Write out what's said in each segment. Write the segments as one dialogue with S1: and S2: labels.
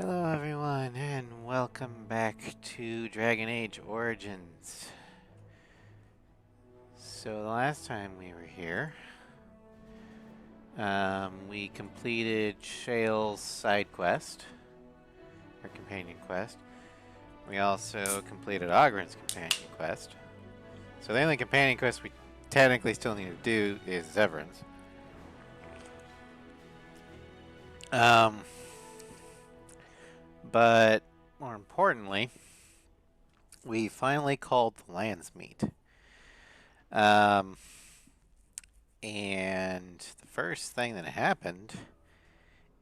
S1: Hello everyone, and welcome back to Dragon Age Origins. So the last time we were here, we completed Shale's side quest, or companion quest. We also completed Ogren's companion quest. So the only companion quest we technically still need to do is Zevran's. But more importantly, we finally called the Landsmeet. And the first thing that happened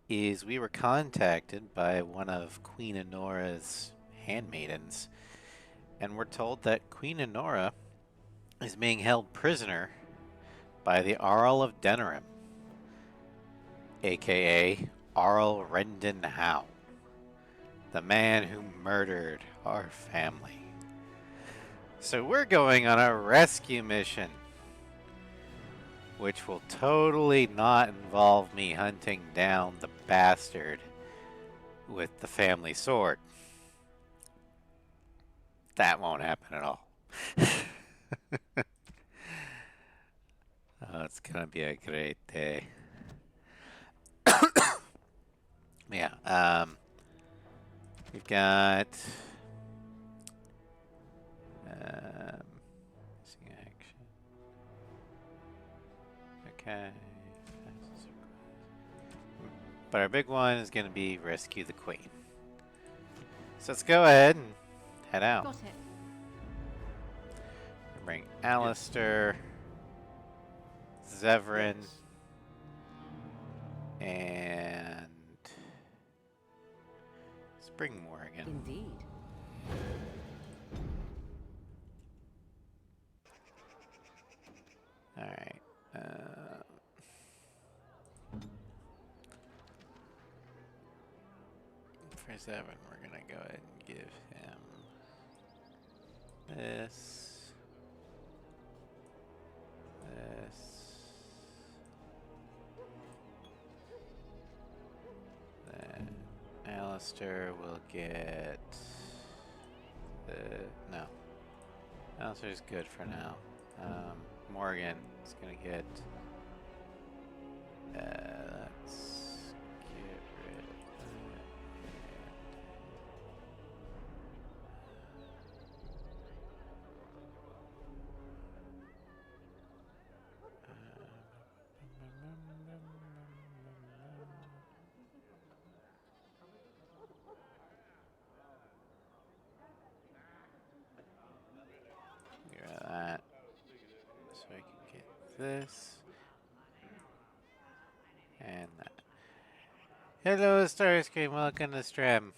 S1: is we were contacted by one of Queen Honora's handmaidens, and we're told that Queen Honora is being held prisoner by the Arl of Denerim, aka Arl Rendon Howe, the man who murdered our family. So we're going on a rescue mission, which will totally not involve me hunting down the bastard with the family sword. That won't happen at all. Oh, it's gonna be a great day. Yeah, we've got missing action. Okay. But our big one is gonna be rescue the queen. So let's go ahead and head out.
S2: Got it.
S1: Bring Alistair, Zevran, and let's bring Morgan.
S2: Indeed.
S1: All right. For Zevran, we're gonna go ahead and give him this, this, then Alistair will get the no. Alistair's good for now. Morgan is gonna get. Let's get rid of that. Get rid of that. So I can get this. And that. Hello, Starscream. Welcome to stream.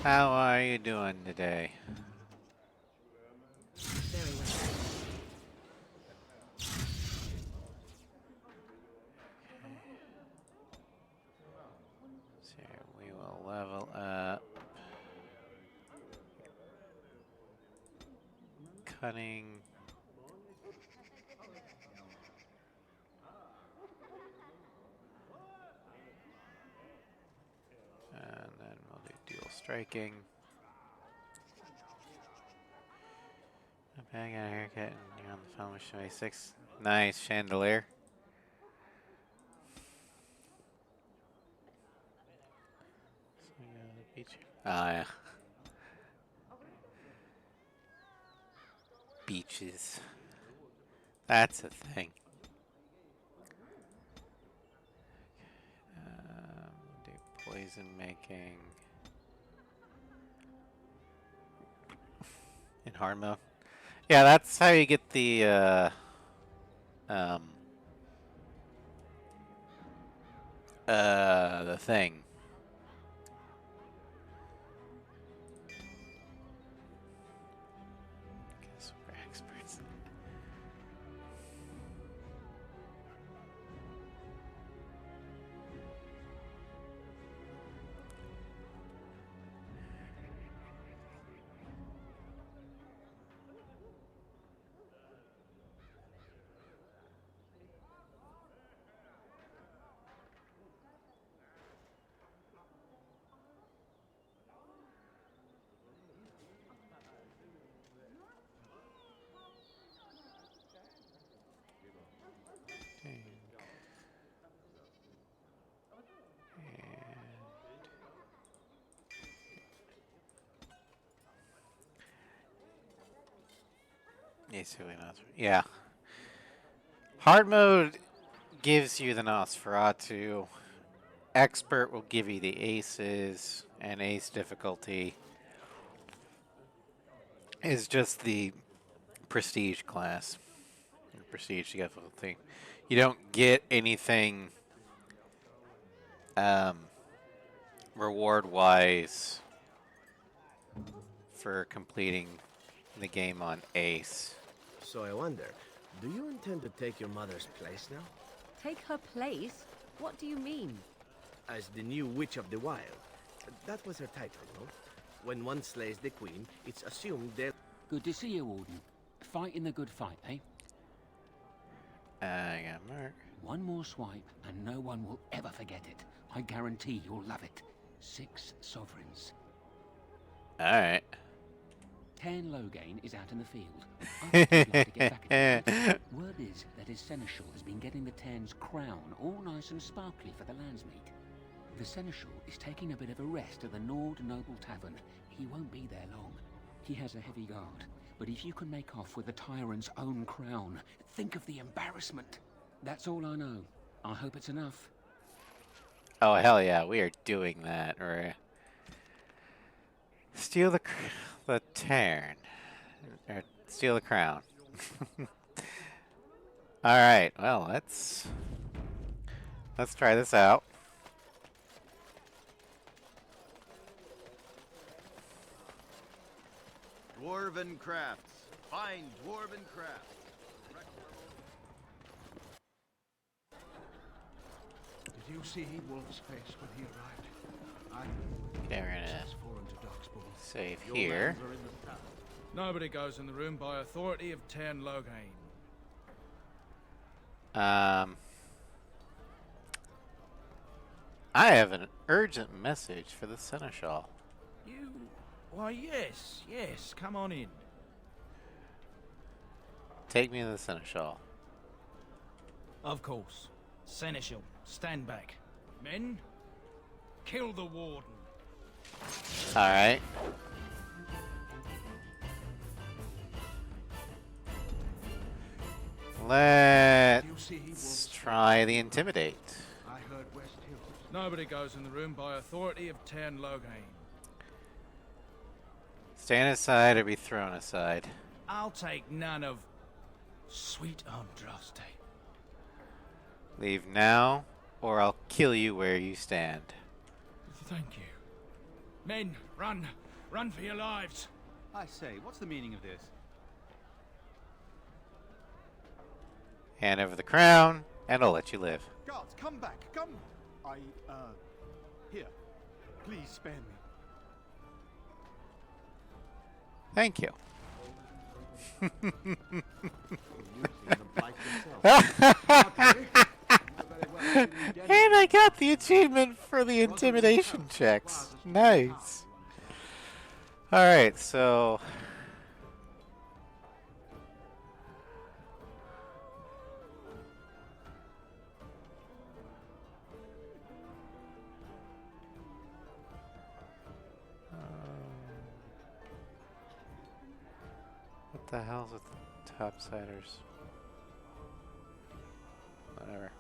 S1: How are you doing today?
S2: Very well.
S1: So we will level up. Cunning. And then we'll do dual striking. Okay, I got a haircut and you're on the phone with 26. Nice chandelier. So we go to the beach. Oh yeah. Beaches. That's a thing. Do poison making. In hard mode. Yeah, that's how you get the thing. Guess we're experts. Yeah. Hard mode gives you the Nosferatu. Expert will give you the aces, and ace difficulty is just the prestige class. Prestige difficulty. You don't get anything reward-wise for completing the game on ace.
S2: So I wonder, do you intend to take your mother's place now?
S3: Take her place? What do you mean?
S2: As the new Witch of the Wild. That was her title, no? When one slays the queen, it's assumed they'll...
S4: Good to see you, Warden. Fighting the good fight, eh?
S1: I got Mark.
S4: One more swipe, and no one will ever forget it. I guarantee you'll love it. 6 sovereigns.
S1: Alright.
S4: 10 Loghain is out in the field. I think he'd like to get back at him. Word is that his seneschal has been getting the Ten's crown all nice and sparkly for the landsmeet. The seneschal is taking a bit of a rest at the Nord Noble Tavern. He won't be there long. He has a heavy guard, but if you can make off with the tyrant's own crown, think of the embarrassment. That's all I know. I hope it's enough.
S1: Oh, hell yeah, we are doing that. Or steal the Tarn. Or steal the crown. Alright, well, let's try this out.
S5: Dwarven crafts. Fine dwarven crafts.
S6: Did you see Wolf's face when he arrived?
S1: Okay, we're gonna save here.
S7: Nobody goes in the room by authority of Ten Loghain.
S1: I have an urgent message for the Seneschal.
S7: You... Why, yes, come on in.
S1: Take me to the Seneschal.
S7: Of course. Seneschal, stand back. Men, kill the warden.
S1: Alright. Let's try the Intimidate.
S6: I heard West Hills.
S7: Nobody goes in the room by authority of Ten Loghain.
S1: Stand aside or be thrown aside.
S7: I'll take none of sweet Andraste.
S1: Leave now, or I'll kill you where you stand.
S7: Thank you. Men, run! Run for your lives!
S8: I say, what's the meaning of this?
S1: Hand over the crown, and I'll let you live.
S6: Guards, come back, come! Here. Please spare me.
S1: Thank you. And I got the achievement for the intimidation checks. Nice. Alright, so... what the hell's with the topsiders? Whatever.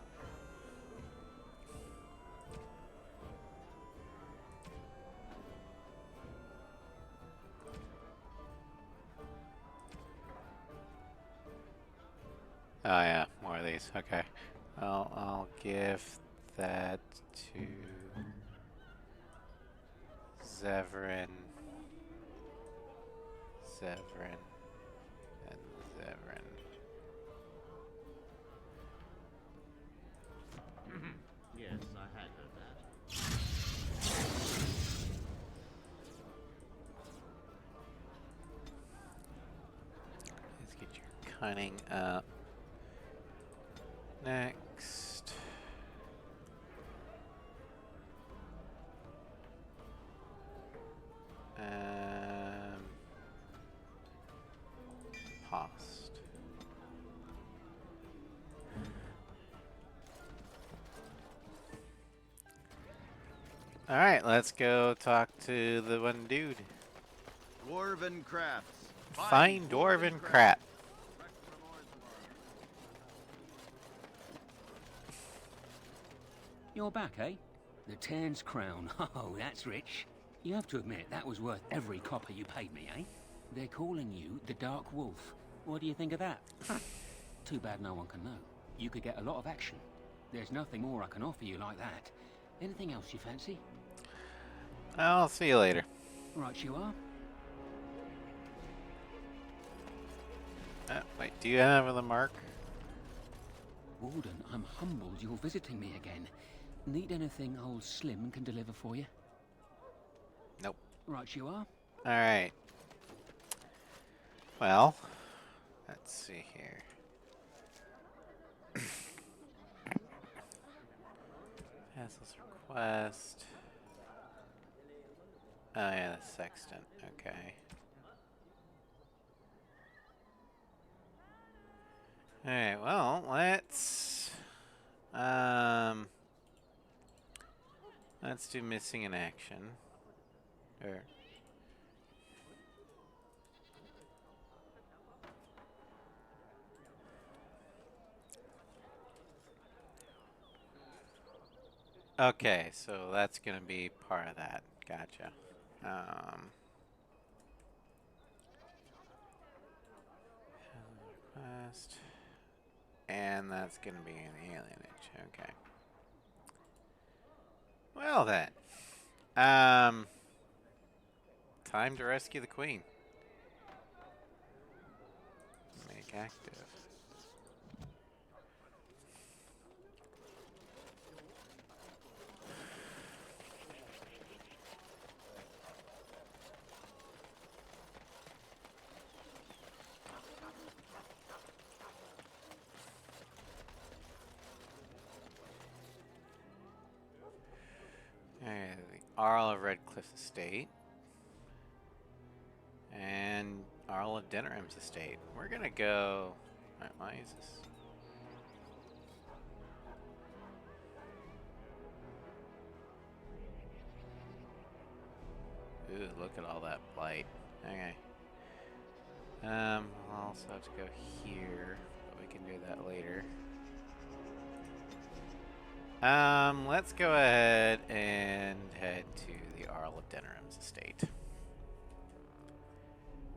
S1: Oh yeah, more of these. Okay. I'll give that to Zevran, and Zevran.
S5: Yes, I had heard that.
S1: Let's get your cunning up. Next. Past. Alright, let's go talk to the one dude.
S5: Dwarven crafts.
S1: Fine dwarven crap.
S4: You're back, eh? The Tairn's crown. Oh, that's rich. You have to admit, that was worth every copper you paid me, eh? They're calling you the Dark Wolf. What do you think of that? Too bad no one can know. You could get a lot of action. There's nothing more I can offer you like that. Anything else you fancy?
S1: I'll see you later.
S4: Right you are.
S1: Wait, do you have the mark?
S4: Warden, I'm humbled you're visiting me again. Need anything old Slim can deliver for you?
S1: Nope.
S4: Right you are.
S1: Alright. Well, let's see here. Castle's request. Oh yeah, the sextant. Okay. Alright, well, let's do missing in action. Or okay, so that's gonna be part of that. Gotcha. Request. And that's gonna be an alienage. Okay. Well then. Time to rescue the queen. Make active. The Arl of Redcliffe's estate. And Arl of Denneram's estate. We're gonna go... Why is this? Ooh, look at all that blight. Okay. I'll also have to go here, but we can do that later. Let's go ahead and head to the Arl of Denneram's estate.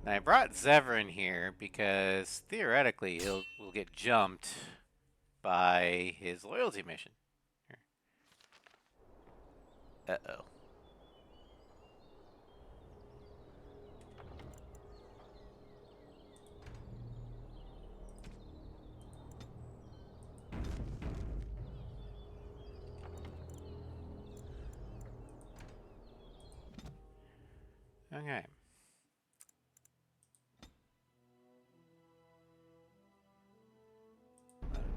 S1: Now I brought Zevran here because theoretically will get jumped by his loyalty mission. Here. Uh-oh. Okay.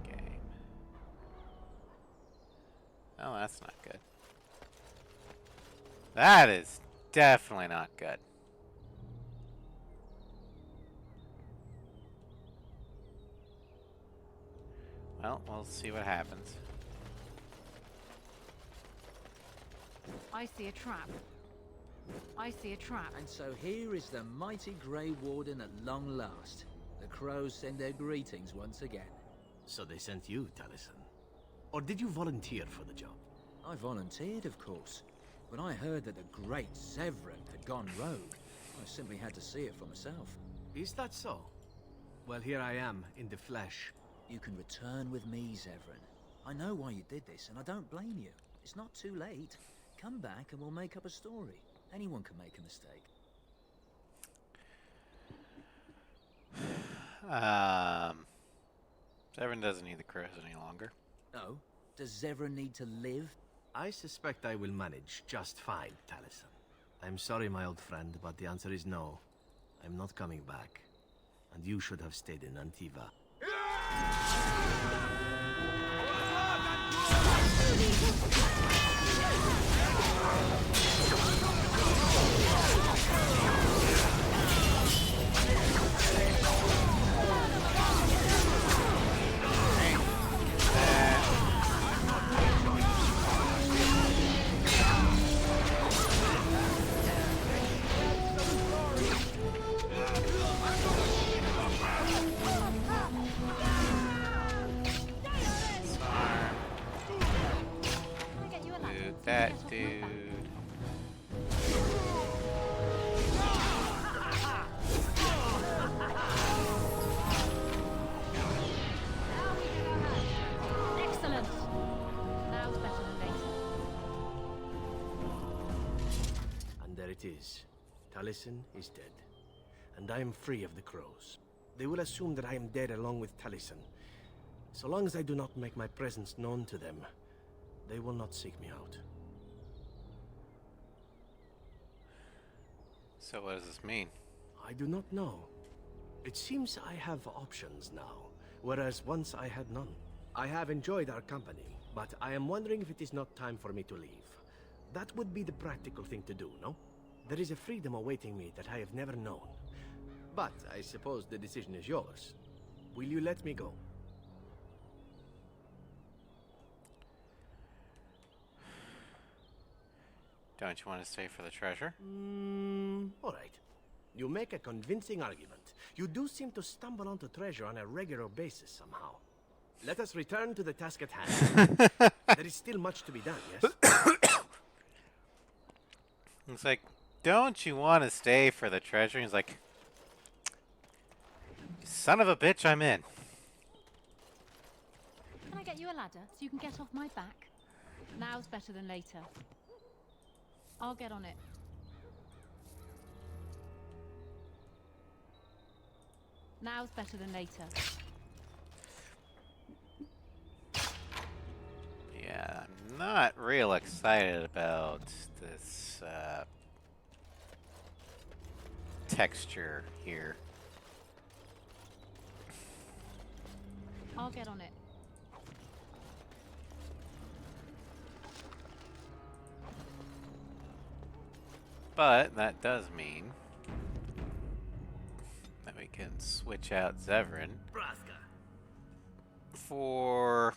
S1: Okay. Oh, that's not good. That is definitely not good. Well, we'll see what happens.
S3: I see a trap. I see a trap.
S9: And so here is the mighty Grey Warden at long last. The crows send their greetings once again.
S2: So they sent you, Taliesin. Or did you volunteer for the job?
S9: I volunteered, of course. When I heard that the great Zevran had gone rogue, I simply had to see it for myself.
S2: Is that so? Well, here I am, in the flesh.
S9: You can return with me, Zevran. I know why you did this, and I don't blame you. It's not too late. Come back and we'll make up a story. Anyone can make a mistake.
S1: Zevran doesn't need the crows any longer.
S9: No? Does Zevran need to live?
S2: I suspect I will manage just fine, Taliesin. I'm sorry, my old friend, but the answer is no. I'm not coming back. And you should have stayed in Antiva.
S1: that
S3: Get off my
S1: dude.
S3: back. Excellent. Now's better than later.
S2: And there it is. Taliesin is dead. And I am free of the crows. They will assume that I am dead along with Taliesin. So long as I do not make my presence known to them, they will not seek me out.
S1: So what does this mean?
S2: I do not know. It seems I have options now, whereas once I had none. I have enjoyed our company, but I am wondering if it is not time for me to leave. That would be the practical thing to do, no? There is a freedom awaiting me that I have never known. But I suppose the decision is yours. Will you let me go?
S1: Don't you want to stay for the treasure?
S2: All right. You make a convincing argument. You do seem to stumble onto treasure on a regular basis somehow. Let us return to the task at hand. There is still much to be done, yes?
S1: It's like, don't you want to stay for the treasure? He's like, son of a bitch, I'm in.
S3: Can I get you a ladder so you can get off my back? Now's better than later. I'll get on it. Now's better than later.
S1: Yeah, I'm not real excited about this texture here.
S3: I'll get on it.
S1: But that does mean that we can switch out Zevran for...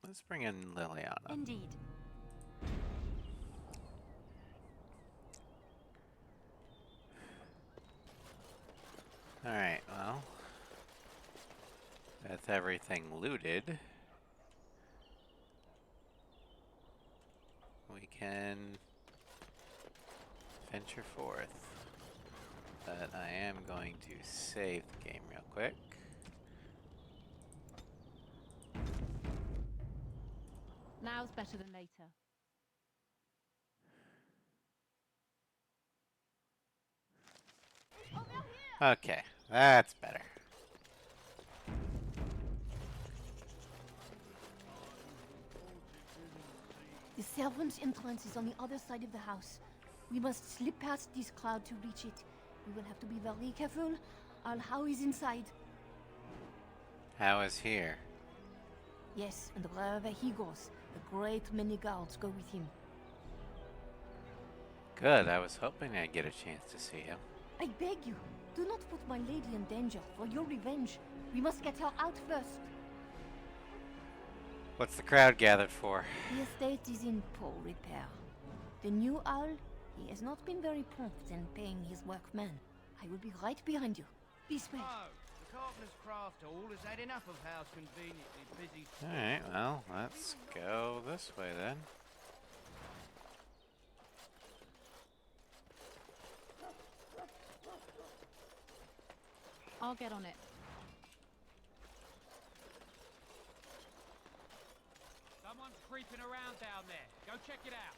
S1: let's bring in Liliana.
S3: Indeed.
S1: Alright, well, that's everything looted. We can venture forth. But I am going to save the game real quick.
S3: Now's better than later.
S1: Okay, that's better.
S10: The servants' entrance is on the other side of the house. We must slip past this cloud to reach it. We will have to be very careful. Al-How is inside.
S1: How is here?
S10: Yes, and wherever he goes, a great many guards go with him.
S1: Good, I was hoping I'd get a chance to see him.
S10: I beg you, do not put my lady in danger for your revenge. We must get her out first.
S1: What's the crowd gathered for?
S10: The estate is in poor repair. The new owl, he has not been very prompt in paying his workmen. I will be right behind you. This way.
S5: Oh, the Carpenter's Craft Hall has had enough of House conveniently busy.
S1: Alright, well, let's go this way then.
S3: I'll get on it.
S7: Someone's creeping around down there. Go check it out.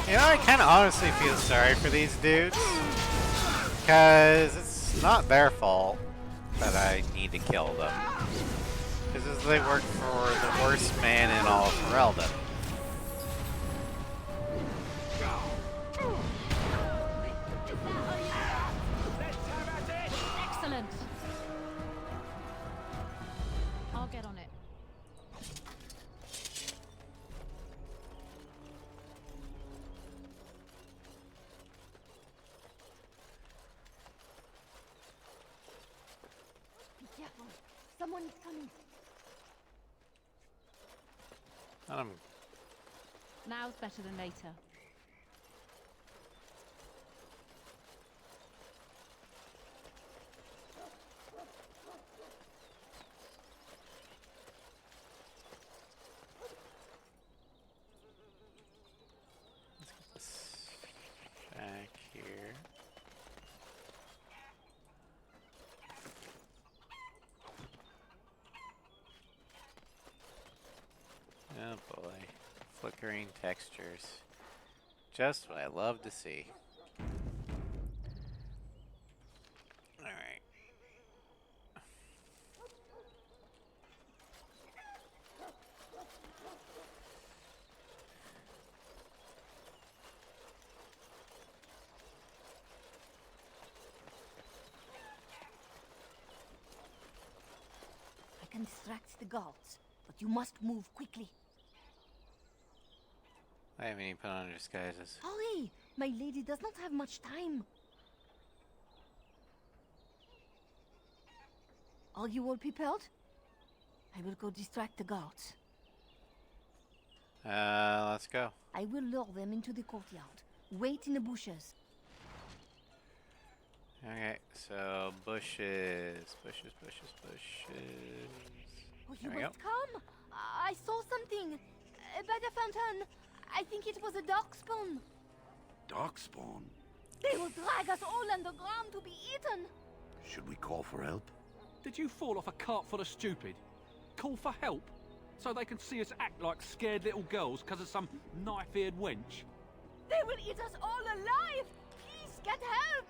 S1: You know, I kind of honestly feel sorry for these dudes. Because it's not their fault that I need to kill them. Because they work for the worst man in all of Ferelden.
S3: Excellent. I'll get on it.
S10: Be careful. Someone is coming.
S1: Um,
S3: Now's better than later.
S1: Oh boy. Flickering textures. Just what I love to see. Alright.
S10: I can distract the guards, but you must move quickly.
S1: I haven't even put on disguises.
S10: Hurry! My lady does not have much time. Are you all prepared? I will go distract the guards.
S1: Let's go.
S10: I will lure them into the courtyard. Wait in the bushes.
S1: Okay, so bushes.
S10: Oh, you
S1: There we
S10: must come! I saw something by the fountain. I think it was a darkspawn.
S6: Darkspawn?
S10: They will drag us all underground to be eaten.
S6: Should we call for help?
S11: Did you fall off a cart full of stupid? Call for help? So they can see us act like scared little girls because of some knife-eared wench?
S10: They will eat us all alive! Please get help!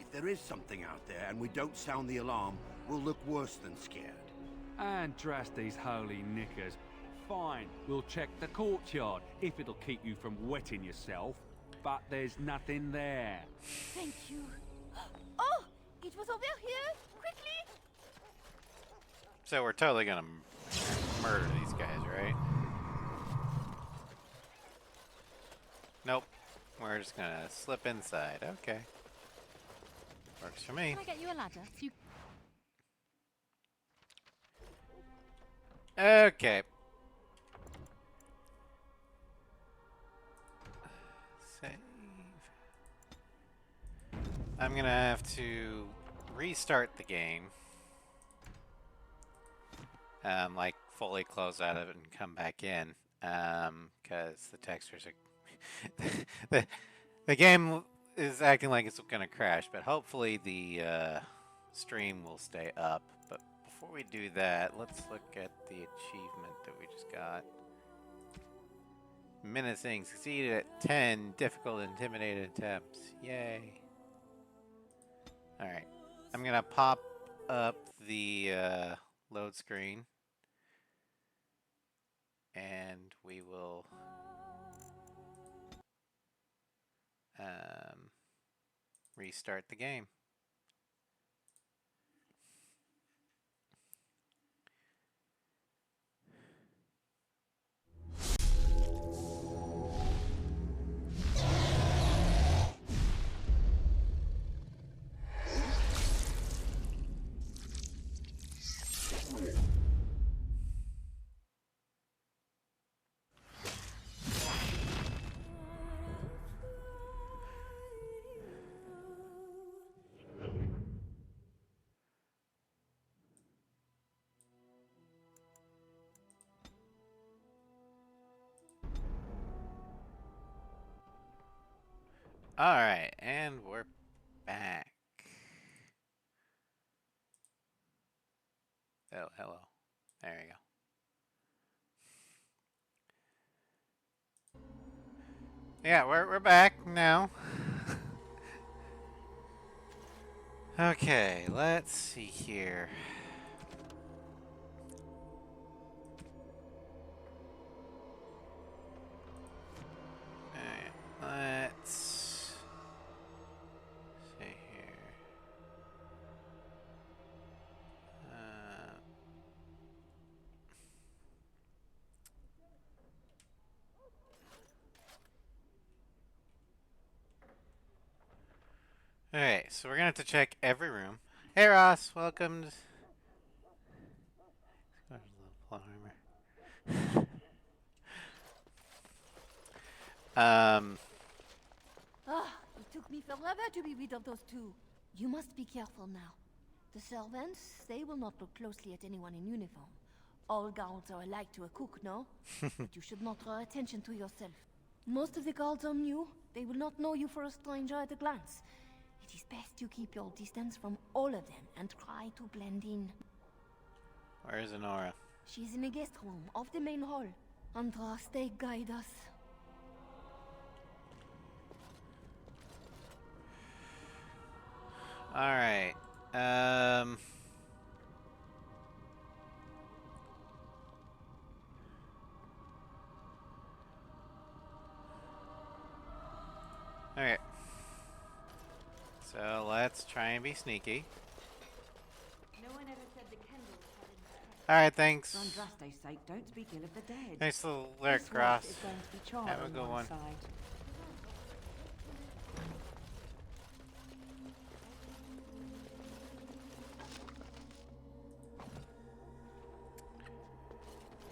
S6: If there is something out there and we don't sound the alarm, we'll look worse than scared.
S11: And drast these holy knickers. Fine, we'll check the courtyard, if it'll keep you from wetting yourself. But there's nothing there.
S10: Thank you. Oh! It was over here! Quickly!
S1: So we're totally gonna murder these guys, right? Nope. We're just gonna slip inside. Okay. Works for me.
S3: Can I get you a ladder? So you...
S1: Okay. Save. I'm gonna have to restart the game. Like fully close out of it and come back in. Because the textures are... the game is acting like it's gonna crash, but hopefully the stream will stay up. But before we do that, let's look at the achievement that we just got. Menacing succeeded at 10 difficult intimidated attempts. Yay. Alright. I'm gonna pop up the load screen. And we will restart the game. Alright, and we're back. Oh, hello. There you go. Yeah, we're back now. Okay, let's see here. Alright, let's see here. Alright, so we're gonna have to check every room. Hey Ross, welcome to... plot armor.
S10: It took me forever to be rid of those two. You must be careful now. The servants, they will not look closely at anyone in uniform. All guards are alike to a cook, no? But you should not draw attention to yourself. Most of the guards are new. They will not know you for a stranger at a glance. It is best to keep your distance from all of them and try to blend in.
S1: Where is Honora?
S10: She is in a guest room off the main hall. Andraste, guide us.
S1: Alright. Okay. So let's try and be sneaky.
S12: No one ever said the candles had any strength.
S1: Alright, thanks.
S12: For Andraste's sake, don't speak ill of the dead.
S1: Nice little lyric
S12: This
S1: cross.
S12: wife is going to be charred
S1: Have a
S12: on
S1: good
S12: one
S1: one.
S12: side.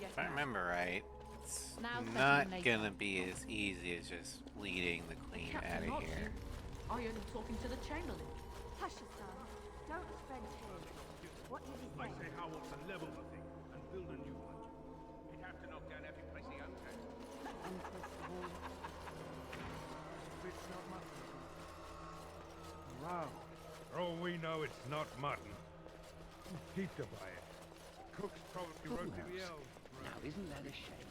S1: If I remember right, it's
S3: Now's better
S1: not
S3: than later.
S1: gonna be as easy as just leading the queen out of here.
S12: Are you talking to the chamberlain?
S10: Hush, son. Don't spread tales. What did he say?
S6: I say how wants to level the thing and build a new one. He'd have to knock down every place he owns.
S12: Empress Hall.
S6: It's not mutton. Wow. For all we know, it's not mutton. Heat to buy it. Cook's probably roasting the elves.
S4: Now, isn't that a shame?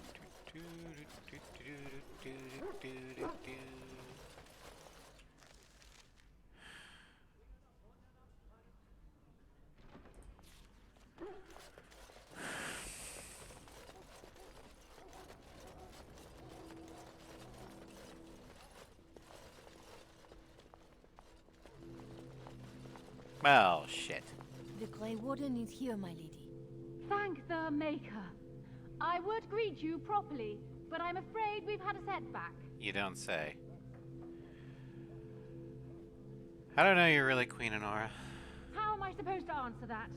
S1: Well, shit.
S10: The Grey Warden is here, my lady.
S3: Thank the Maker. I would greet you properly, but I'm afraid we've had a setback.
S1: You don't say. I don't know you're really Queen Honora.
S3: How am I supposed to answer that?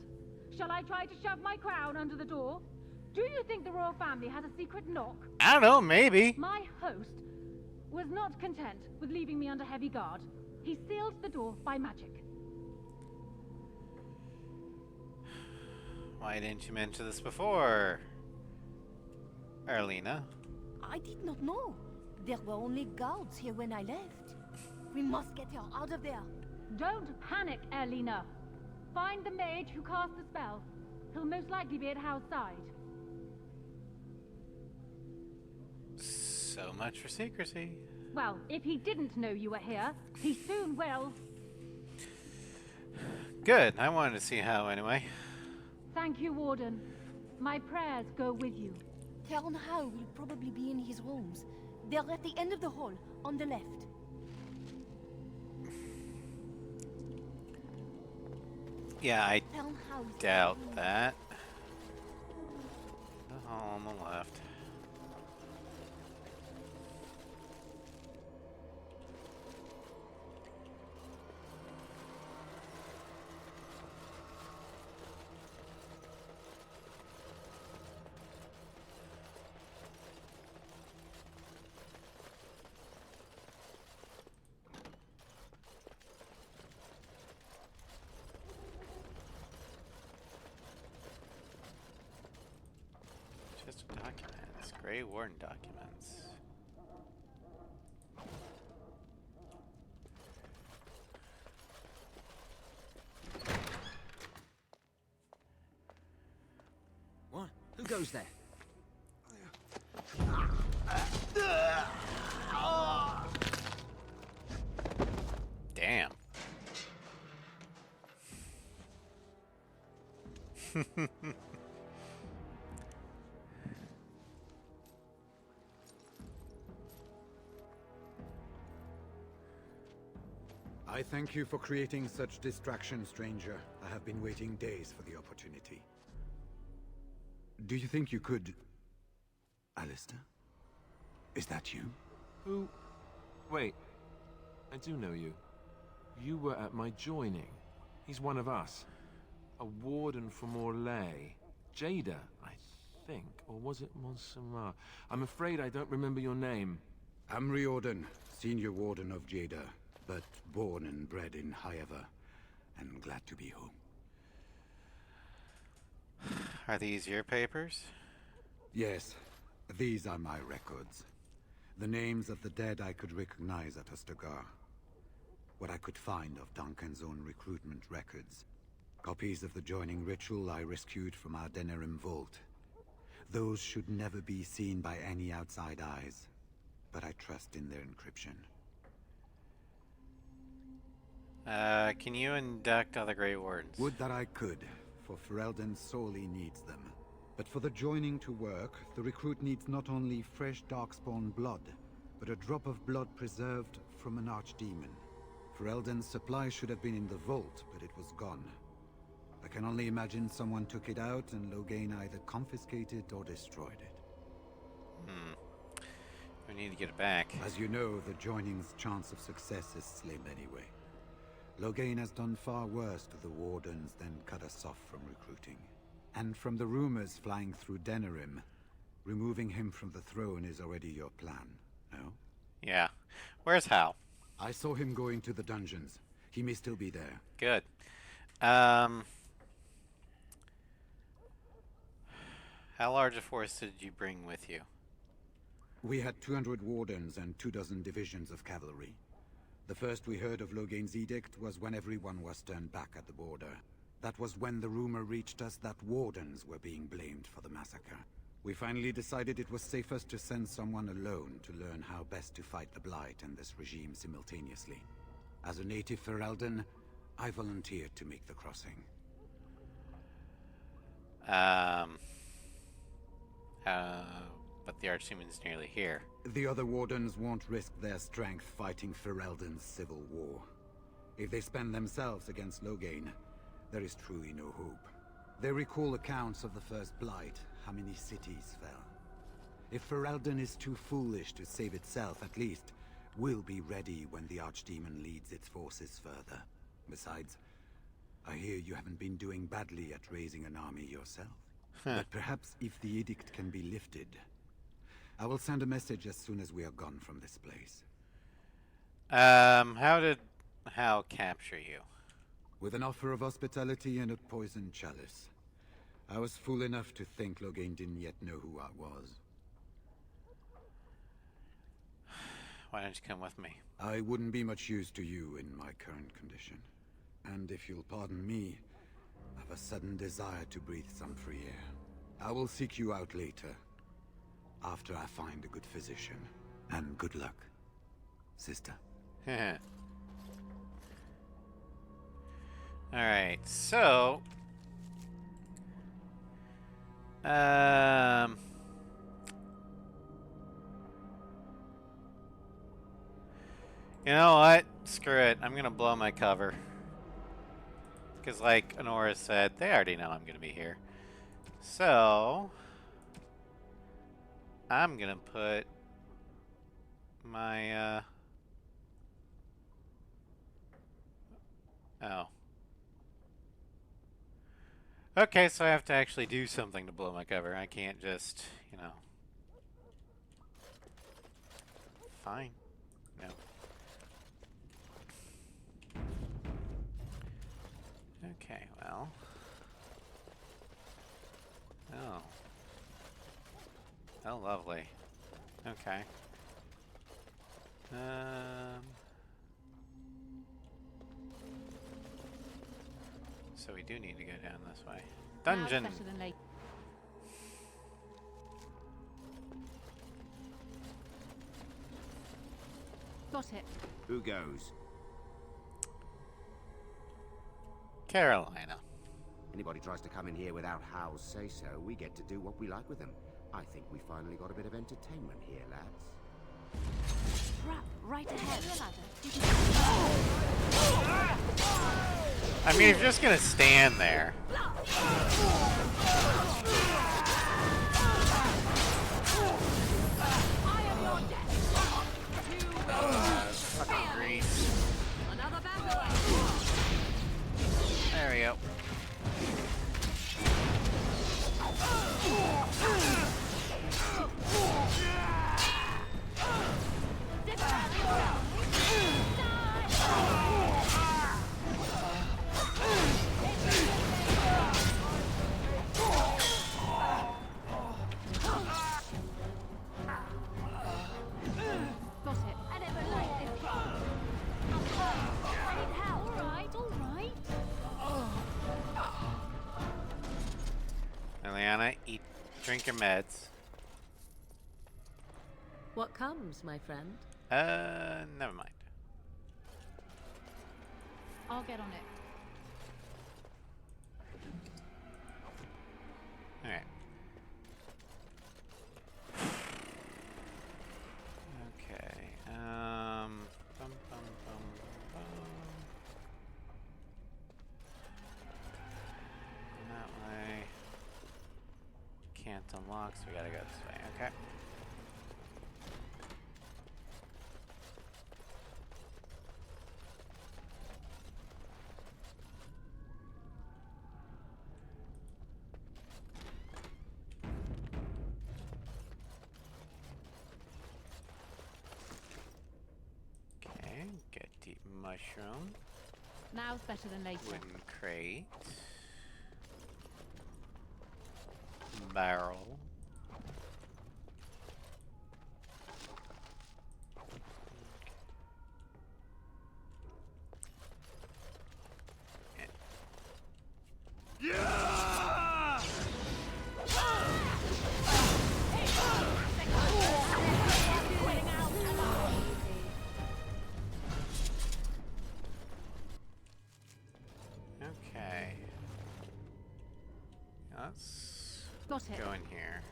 S3: Shall I try to shove my crown under the door? Do you think the royal family has a secret knock?
S1: I don't know, maybe.
S3: My host was not content with leaving me under heavy guard. He sealed the door by magic.
S1: Why didn't you mention this before, Arlena?
S10: I did not know. There were only guards here when I left. We must get her out of there.
S3: Don't panic, Erlina. Find the mage who cast the spell. He'll most likely be at Howe's side.
S1: So much for secrecy.
S3: Well, if he didn't know you were here, he soon will.
S1: Good. I wanted to see how anyway.
S3: Thank you, Warden. My prayers go with you.
S10: Count Howe will probably be in his rooms. They're at the end of the hall, on the left.
S1: Yeah, I
S10: Count Howe is
S1: doubt that. The hall on the left. Just documents. Grey Warden documents.
S9: What? Who goes there?
S1: Damn.
S13: I thank you for creating such distraction, stranger. I have been waiting days for the opportunity. Do you think you could... Alistair? Is that you?
S14: Who? Wait. I do know you. You were at my joining. He's one of us. A warden from Orlais. Jada, I think. Or was it Montserrat? I'm afraid I don't remember your name.
S13: I'm Riordan, senior warden of Jada, but born and bred in Highever, and glad to be home.
S1: Are these your papers?
S13: Yes, these are my records. The names of the dead I could recognize at Ostagar. What I could find of Duncan's own recruitment records. Copies of the joining ritual I rescued from our Denerim vault. Those should never be seen by any outside eyes, but I trust in their encryption.
S1: Can you induct other Grey Wardens?
S13: Would that I could, for Ferelden sorely needs them. But for the joining to work, the recruit needs not only fresh Darkspawn blood, but a drop of blood preserved from an archdemon. Ferelden's supply should have been in the vault, but it was gone. I can only imagine someone took it out and Loghain either confiscated or destroyed it.
S1: We need to get it back.
S13: As you know, the joining's chance of success is slim anyway. Loghain has done far worse to the Wardens than cut us off from recruiting. And from the rumors flying through Denerim, removing him from the throne is already your plan, no?
S1: Yeah. Where's Hal?
S13: I saw him going to the dungeons. He may still be there.
S1: Good. How large a force did you bring with you?
S13: We had 200 Wardens and 24 divisions of cavalry. The first we heard of Loghain's edict was when everyone was turned back at the border. That was when the rumor reached us that Wardens were being blamed for the massacre. We finally decided it was safest to send someone alone to learn how best to fight the Blight and this regime simultaneously. As a native Ferelden, I volunteered to make the crossing.
S1: But the Archdemon's nearly here.
S13: The other Wardens won't risk their strength fighting Ferelden's civil war. If they spend themselves against Loghain, there is truly no hope. They recall accounts of the first Blight, how many cities fell. If Ferelden is too foolish to save itself, at least, we'll be ready when the Archdemon leads its forces further. Besides, I hear you haven't been doing badly at raising an army yourself. But perhaps if the edict can be lifted, I will send a message as soon as we are gone from this place.
S1: How did Hal capture you?
S13: With an offer of hospitality and a poisoned chalice. I was fool enough to think Loghain didn't yet know who I was.
S1: Why don't you come with me?
S13: I wouldn't be much use to you in my current condition. And if you'll pardon me, I have a sudden desire to breathe some free air. I will seek you out later, after I find a good physician. And good luck, sister.
S1: Alright, so... You know what? Screw it. I'm gonna blow my cover. Because like Honora said, they already know I'm gonna be here. So... I'm gonna put my, Oh. Okay, so I have to actually do something to blow my cover. I can't just, you know... Fine. No. Okay, well... Oh. Oh, lovely. Okay. So we do need to go down this way. Dungeon!
S3: Better than late. Got it.
S15: Who goes?
S1: Carolina.
S15: Anybody tries to come in here without Hal's say-so, we get to do what we like with them. I think we finally got a bit of entertainment here, lads.
S10: Trap, right ahead.
S1: I mean, if you're just gonna stand there. Fucking grease. There we go. Drink your meds.
S16: What comes, my friend?
S1: Never mind.
S3: I'll get on it.
S1: Alright. Okay. Bum, bum, bum, bum. That way. Can't unlock, so we gotta go this way. Okay. Okay, get deep mushroom.
S3: Now's better than later.
S1: Wooden crate. Barrel. Okay. Let's
S3: Got it.
S1: go in here.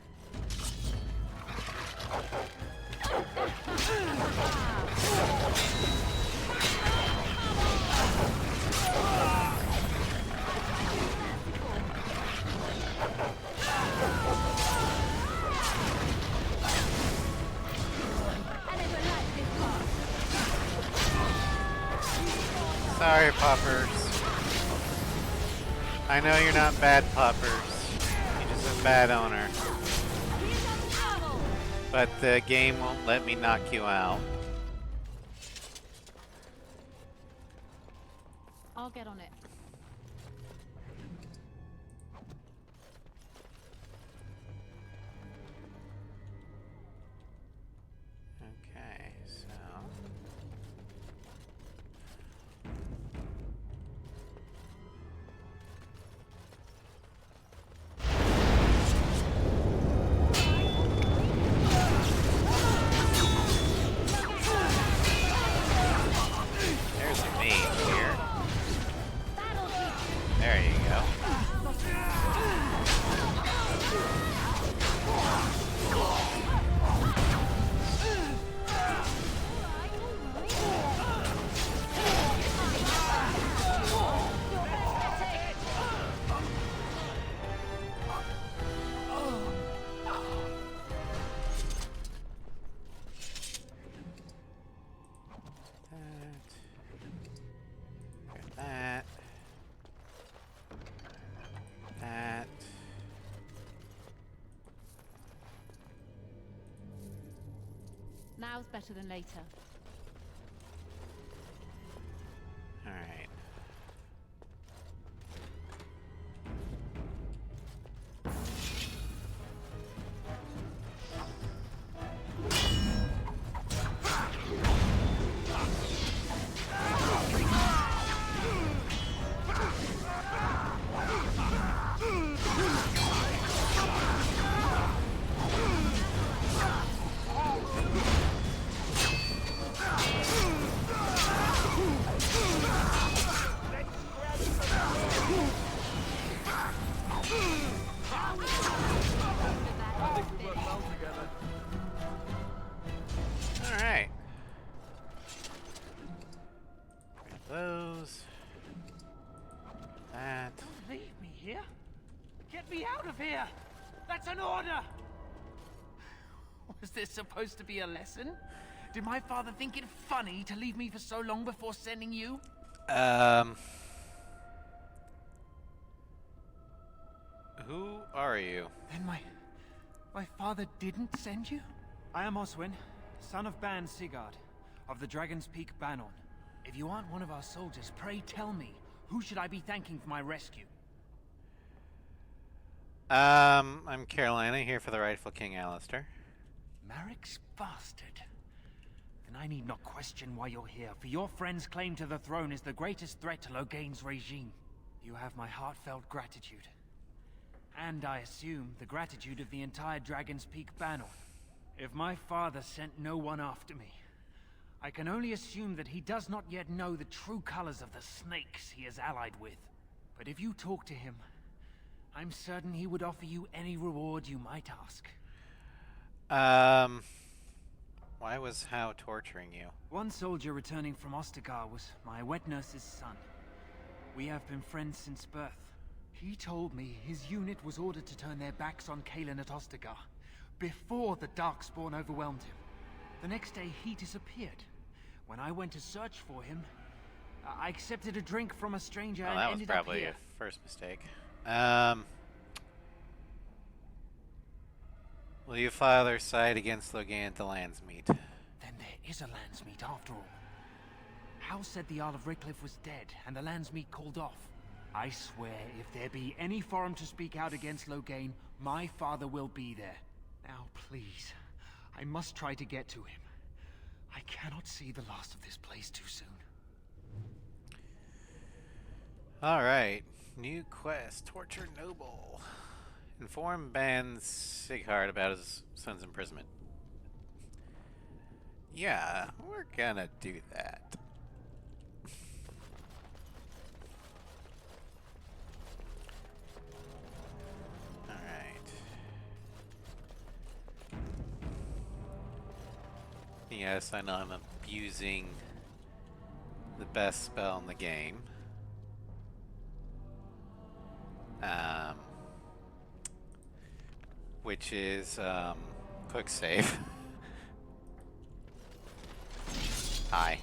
S1: Sorry, puppers. I know you're not bad puppers. You're just a bad owner. But the game won't let me knock you out.
S3: I'll get on it.
S1: Okay, so... There's a mage here. There you go. That. That.
S3: Now's better than later.
S1: All right. All right. Grab those. That.
S5: Don't leave me here. Get me out of here. That's an order. Was this supposed to be a lesson? Did my father think it funny to leave me for so long before sending you?
S1: Who are you?
S5: Then my father didn't send you?
S11: I am Oswin, son of Ban Sigurd, of the Dragon's Peak Banon.
S5: If you aren't one of our soldiers, pray tell me, who should I be thanking for my rescue?
S1: I'm Carolina, here for the rightful King Alistair.
S5: Marik's bastard. Then I need not question why you're here, for your friend's claim to the throne is the greatest threat to Loghain's regime. You have my heartfelt gratitude. And I assume the gratitude of the entire Dragon's Peak Banner. If my father sent no one after me, I can only assume that he does not yet know the true colors of the snakes he is allied with. But if you talk to him, I'm certain he would offer you any reward you might ask.
S1: Why was How torturing you?
S5: One soldier returning from Ostagar was my wet nurse's son. We have been friends since birth. He told me his unit was ordered to turn their backs on Kalen at Ostagar, before the Darkspawn overwhelmed him. The next day, he disappeared. When I went to search for him, I accepted a drink from a stranger and
S1: that was
S5: ended up
S1: probably
S5: here.
S1: your first mistake. Will you father side against Logan at the Landsmeet?
S5: Then there is a Landsmeet after all. Hal said the Isle of Redcliffe was dead, and the Landsmeet called off. I swear, if there be any forum to speak out against Logain, my father will be there. Now, please, I must try to get to him. I cannot see the last of this place too soon.
S1: Alright. New quest. Torture Noble. Inform Ban Sighart about his son's imprisonment. Yeah, we're gonna do that. Alright. Yes, I know I'm abusing the best spell in the game. Which is, quick save. Hi.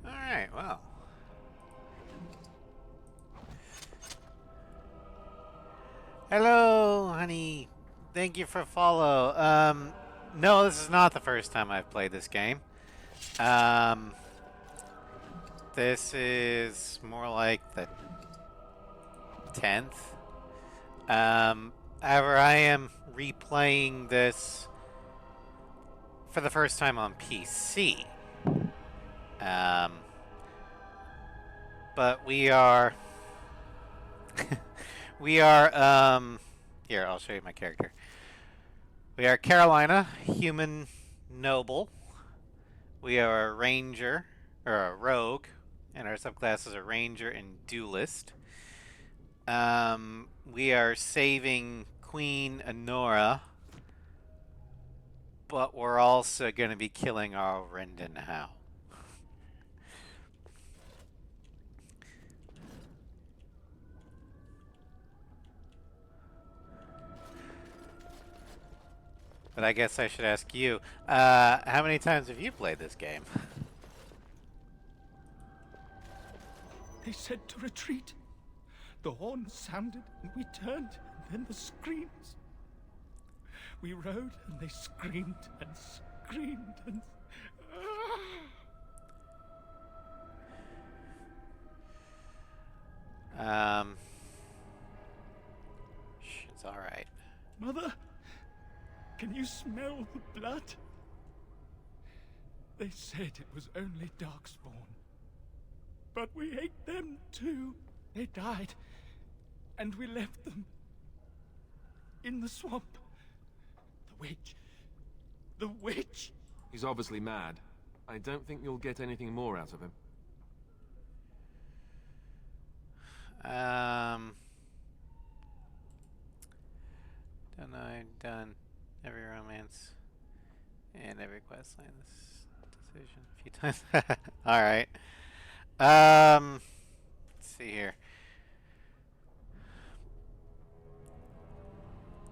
S1: Alright, well. Hello, honey. Thank you for follow. No, this is not the first time I've played this game. This is more like the 10th. However, I am replaying this for the first time on PC. But we are... here, I'll show you my character. We are Carolina, human noble. We are a ranger, or a rogue, and our subclasses are ranger and duelist. We are saving Queen Honora, but we're also going to be killing our Rendon Howe. But I guess I should ask you, how many times have you played this game?
S7: They said to retreat. The horn sounded and we turned, and then the screams. We rode and they screamed and screamed and...
S1: It's alright.
S7: Mother, can you smell the blood? They said it was only Darkspawn. But we ate them too. They died, and we left them in the swamp. The witch. The witch!
S14: He's obviously mad. I don't think you'll get anything more out of him.
S1: Done done every romance and every quest line this decision a few times. Alright. Let's see here.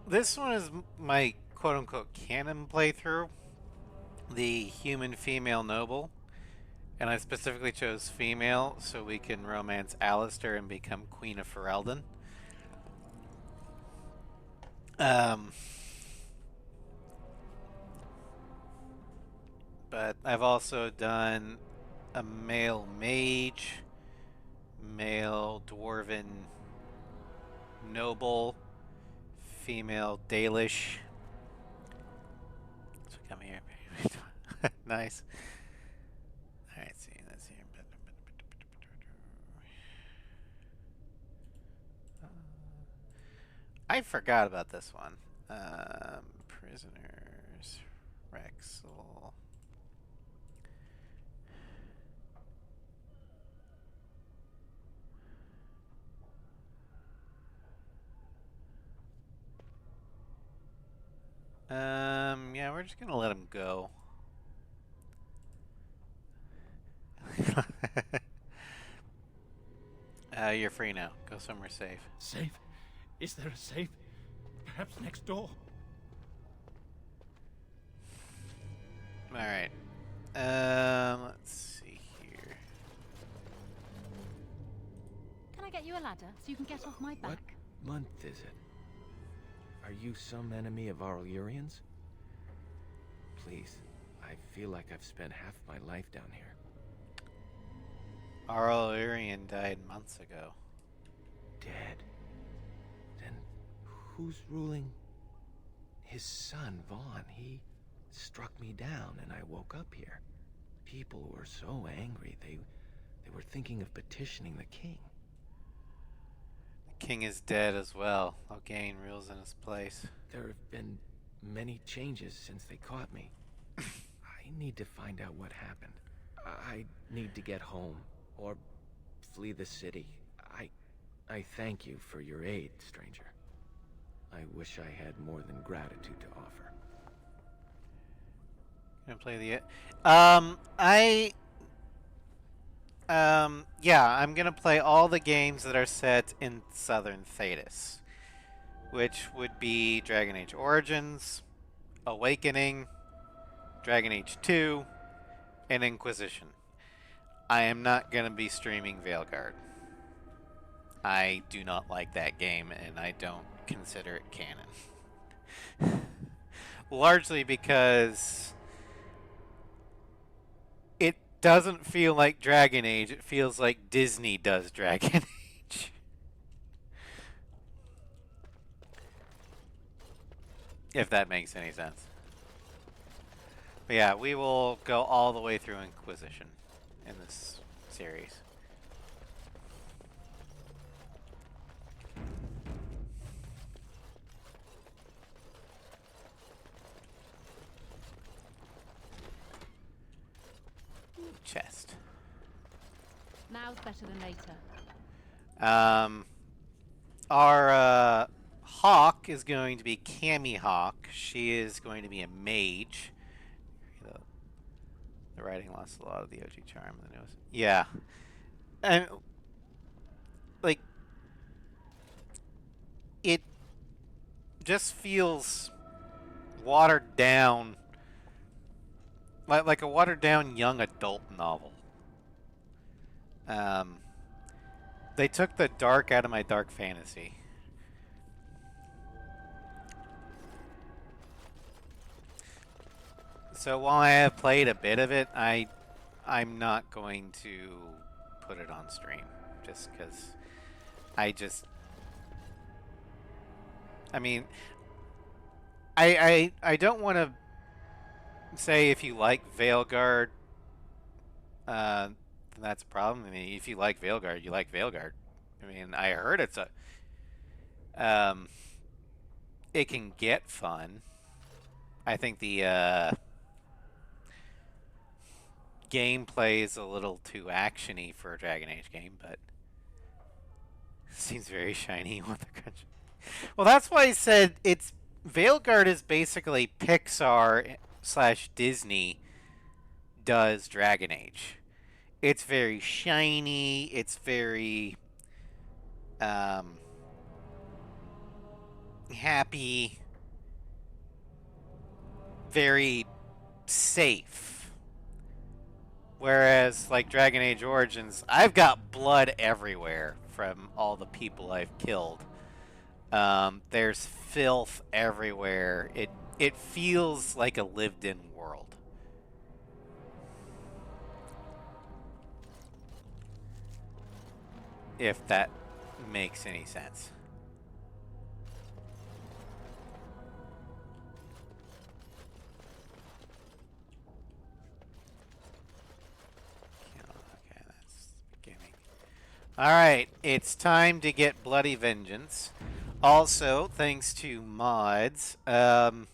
S1: This one is my quote-unquote canon playthrough. The human female noble. And I specifically chose female so we can romance Alistair and become Queen of Ferelden. Um, but I've also done a male mage, male dwarven noble, female Dalish. So come here. Nice. Alright, see, that's here. I forgot about this one. Prisoners. Rexel. Yeah, we're just gonna let him go. You're free now. Go somewhere safe.
S7: Safe? Is there a safe? Perhaps next door?
S1: Alright. Let's see here.
S3: Can I get you a ladder so you can get off my back?
S17: What month is it? Are you some enemy of our Illyrians? Please, I feel like I've spent half my life down here.
S1: Our Illyrian died months ago.
S17: Dead? Then who's ruling? His son, Vaughn. He struck me down and I woke up here. People were so angry, they were thinking of petitioning the king.
S1: The king is dead as well. Elgain rules in his place.
S17: There have been many changes since they caught me. I need to find out what happened. I need to get home, or flee the city. I thank you for your aid, stranger. I wish I had more than gratitude to offer.
S1: Gonna play the yeah, I'm gonna play all the games that are set in Southern Thedas, which would be Dragon Age Origins, Awakening, Dragon Age 2, and Inquisition. I am not gonna be streaming Veilguard. I do not like that game, and I don't consider it canon. Largely because it doesn't feel like Dragon Age, it feels like Disney does Dragon Age. If that makes any sense. But yeah, we will go all the way through Inquisition in this series. Chest.
S3: Now's better than later.
S1: Our Hawk is going to be Cammy Hawk. She is going to be a mage. The writing lost a lot of the OG charm. Yeah. And, like, it just feels watered down. Like a watered down young adult novel. They took the dark out of my dark fantasy. So while I have played a bit of it, I'm not going to put it on stream. Just because I mean, I don't want to say if you like Veilguard, then that's a problem. I mean, if you like Veilguard, you like Veilguard. I mean, I heard it's it can get fun. I think the gameplay is a little too actiony for a Dragon Age game, but it seems very shiny. Well, that's why I said it's Veilguard is basically Pixar / Disney does Dragon Age. It's very shiny. It's very happy. Very safe. Whereas, like Dragon Age Origins, I've got blood everywhere from all the people I've killed. There's filth everywhere. It feels like a lived-in world. If that makes any sense. Okay, that's the beginning. Alright, it's time to get Bloody Vengeance. Also, thanks to mods, I've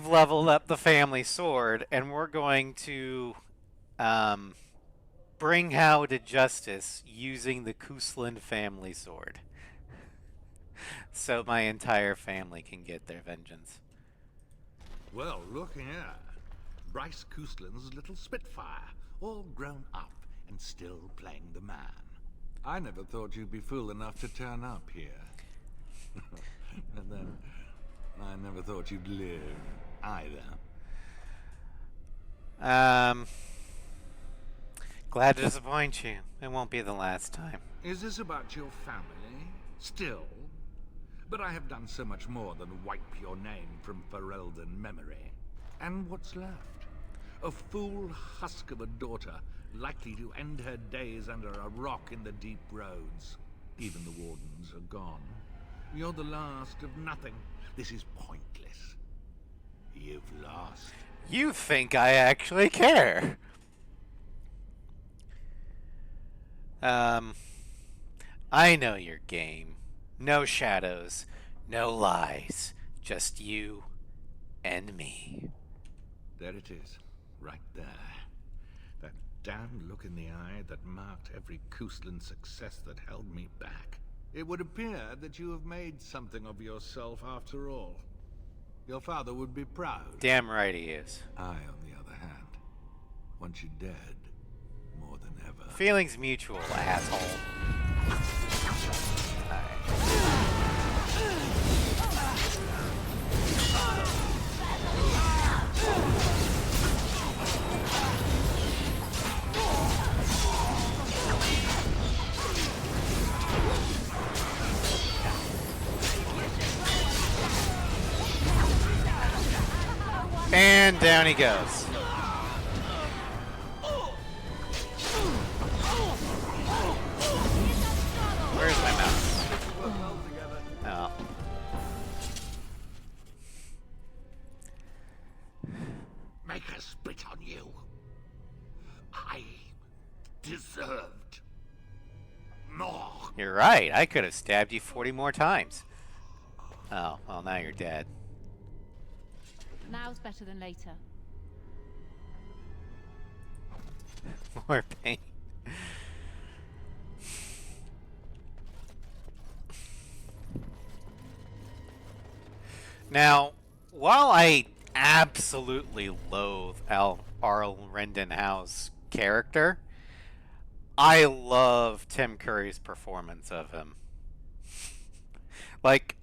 S1: leveled up the family sword, and we're going to bring Hao to justice using the Cousland family sword. So my entire family can get their vengeance.
S18: Well, look here. Bryce Cousland's little Spitfire, all grown up and still playing the man. I never thought you'd be fool enough to turn up here. And then, I never thought you'd live, either.
S1: Glad to disappoint you. It won't be the last time.
S18: Is this about your family? Still? But I have done so much more than wipe your name from Ferelden memory. And what's left? A fool husk of a daughter, likely to end her days under a rock in the deep roads. Even the wardens are gone. You're the last of nothing. This is pointless. You've lost.
S1: You think I actually care? I know your game. No shadows, no lies. Just you and me.
S18: There it is, right there. That damned look in the eye that marked every Cousland success that held me back. It would appear that you have made something of yourself after all. Your father would be proud.
S1: Damn right he is.
S18: I, on the other hand, want you dead more than ever.
S1: Feelings mutual, asshole. And down he goes. Where's my mouse? Oh.
S18: Make her spit on you. I deserved more.
S1: You're right. I could have stabbed you 40 more times. Oh, well, now you're dead.
S3: Now's better than later.
S1: More pain. Now, while I absolutely loathe Arl Rendenhau's character, I love Tim Curry's performance of him. Like,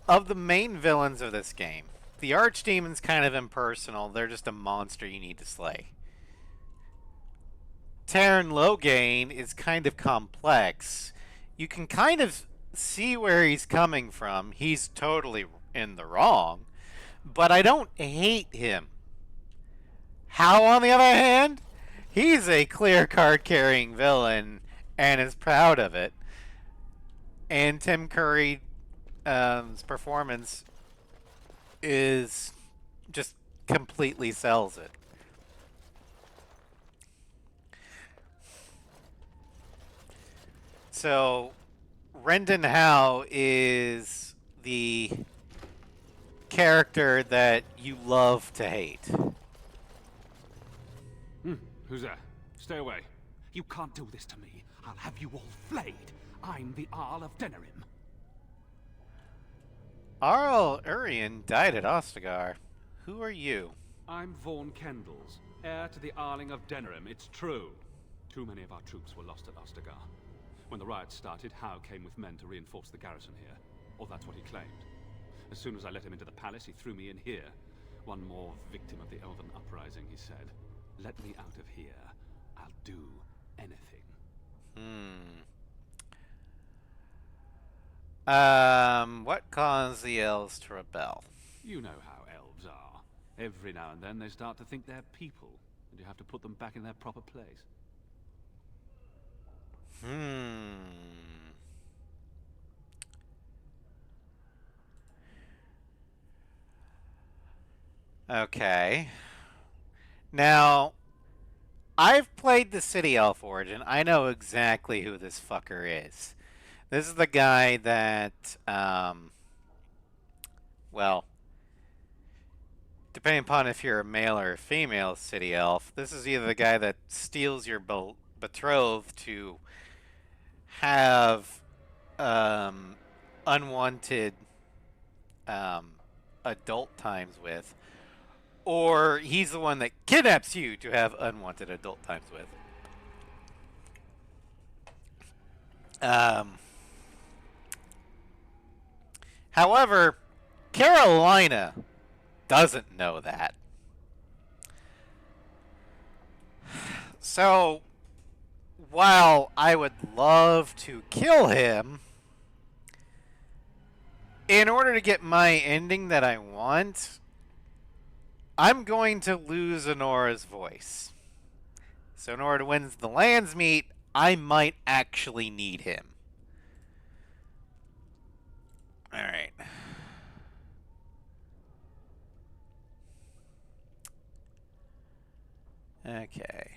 S1: of the main villains of this game, the Archdemon's kind of impersonal. They're just a monster you need to slay. Terran Loghain is kind of complex. You can kind of see where he's coming from. He's totally in the wrong, but I don't hate him. Hao, on the other hand, he's a clear card carrying villain and is proud of it. And Tim Curry's performance is just completely sells it. So Rendenhau is the character that you love to hate.
S11: Who's that? Stay away. You can't do this to me. I'll have you all flayed. I'm the Arl of Denerim.
S1: Arl Urian died at Ostagar. Who are you?
S11: I'm Vaughn Kendalls, heir to the Arling of Denerim, it's true. Too many of our troops were lost at Ostagar. When the riots started, Hao came with men to reinforce the garrison here. Or that's what he claimed. As soon as I let him into the palace, he threw me in here. One more victim of the Elven Uprising, he said. Let me out of here. I'll do anything.
S1: What caused the elves to rebel?
S11: You know how elves are. Every now and then they start to think they're people, and you have to put them back in their proper place.
S1: Okay. Now, I've played the City Elf Origin. I know exactly who this fucker is. This is the guy that, well, depending upon if you're a male or a female City Elf, this is either the guy that steals your betrothed to have unwanted adult times with, or he's the one that kidnaps you to have unwanted adult times with. However, Carolina doesn't know that. So, while I would love to kill him, in order to get my ending that I want, I'm going to lose Honora's voice. So in order to win the lands meet, I might actually need him. Alright. Okay.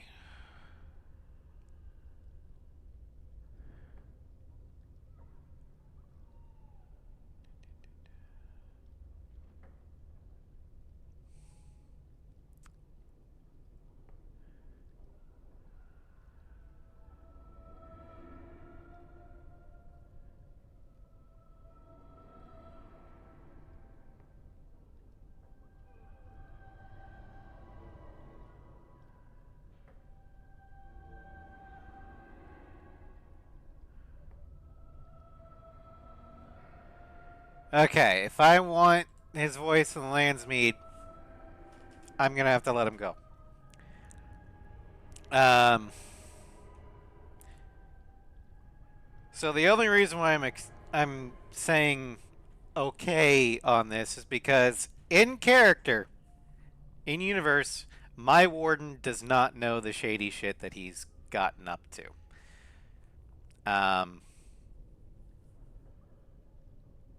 S1: Okay, if I want his voice in the lands meet, I'm gonna have to let him go. So the only reason why I'm saying okay on this is because in character, in universe, my warden does not know the shady shit that he's gotten up to.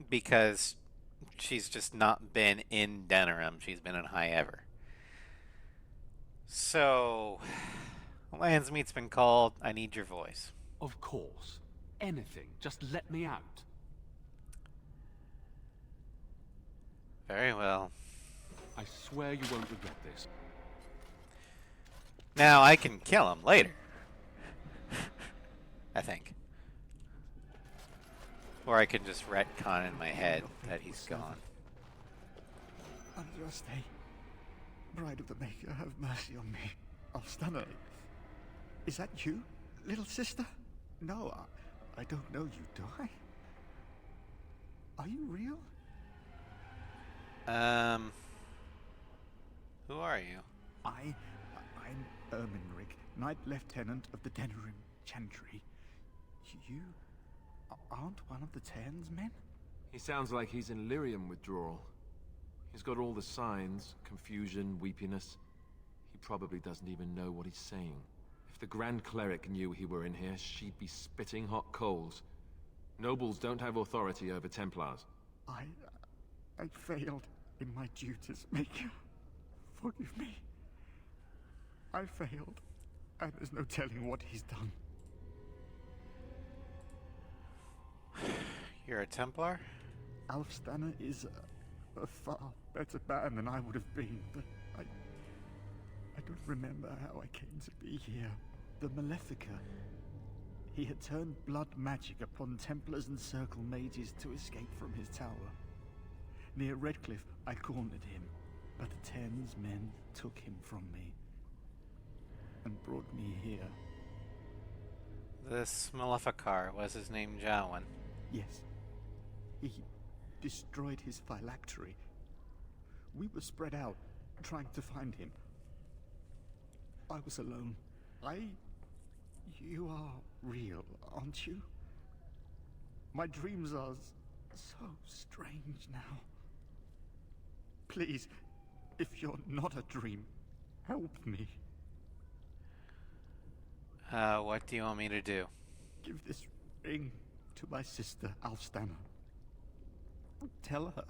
S1: Because she's just not been in Denerim. She's been in High Ever. So, Landsmeet's been called. I need your voice.
S11: Of course. Anything. Just let me out.
S1: Very well.
S11: I swear you won't regret this.
S1: Now, I can kill him later. I think. Or I can just retcon in my head that he's gone.
S19: Andraste, Bride of the Maker, have mercy on me. Alstana, is that you, little sister? No, I don't know you, do I? Are you real?
S1: Who are you?
S19: I'm Erminrig, Knight Lieutenant of the Denerim Chantry. You aren't one of the Tern's men?
S14: He sounds like he's in lyrium withdrawal. He's got all the signs, confusion, weepiness. He probably doesn't even know what he's saying. If the Grand Cleric knew he were in here, she'd be spitting hot coals. Nobles don't have authority over Templars.
S19: I failed in my duties, Maker. Forgive me. I failed, and there's no telling what he's done.
S1: You're a Templar?
S19: Alfstanner is a far better man than I would have been, but I don't remember how I came to be here. The Malefica. He had turned blood magic upon Templars and Circle mages to escape from his tower. Near Redcliffe, I cornered him, but the Tern's men took him from me and brought me here.
S1: This Maleficar, was his name Jowan?
S19: Yes. He destroyed his phylactery. We were spread out, trying to find him. I was alone. You are real, aren't you? My dreams are so strange now. Please, if you're not a dream, help me.
S1: What do you want me to do?
S19: Give this ring to my sister, Alstana. Tell her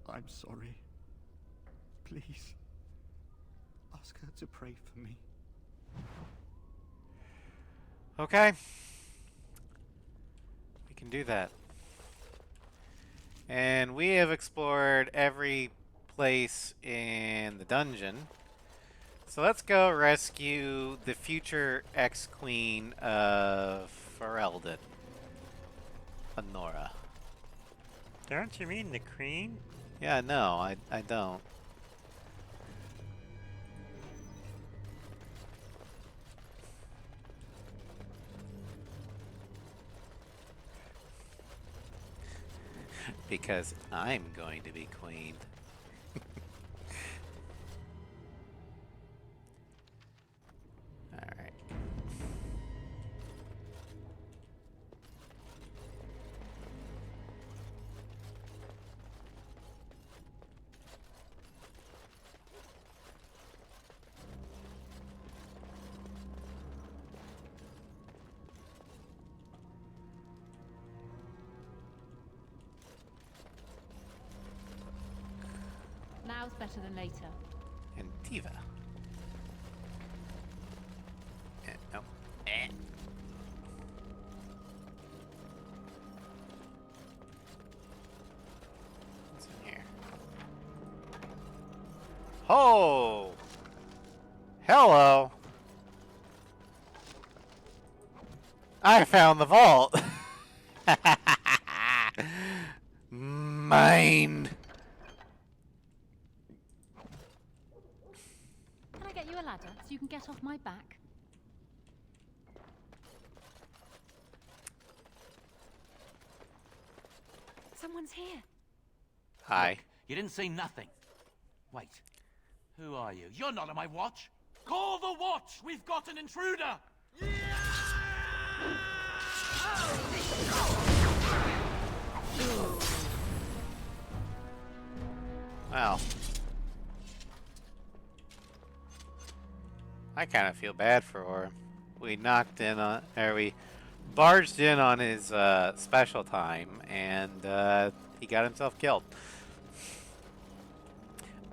S19: I'm sorry. Please, ask her to pray for me.
S1: Okay. We can do that. And we have explored every place in the dungeon. So let's go rescue the future ex-queen of Ferelden, Honora.
S20: Don't you mean the queen?
S1: Yeah, no, I don't. Because I'm going to be queen. Alright.
S3: Now's better than later.
S1: And Diva. No. What's in here? Oh! Hello! I found the vault! Mine!
S3: Can I get you a ladder so you can get off my back? Someone's here.
S1: Hi.
S21: Look, you didn't say nothing. Wait. Who are you? You're not on my watch. Call the watch! We've got an intruder!
S1: Well. I kind of feel bad for him. We knocked in on, or we barged in on his special time, and he got himself killed.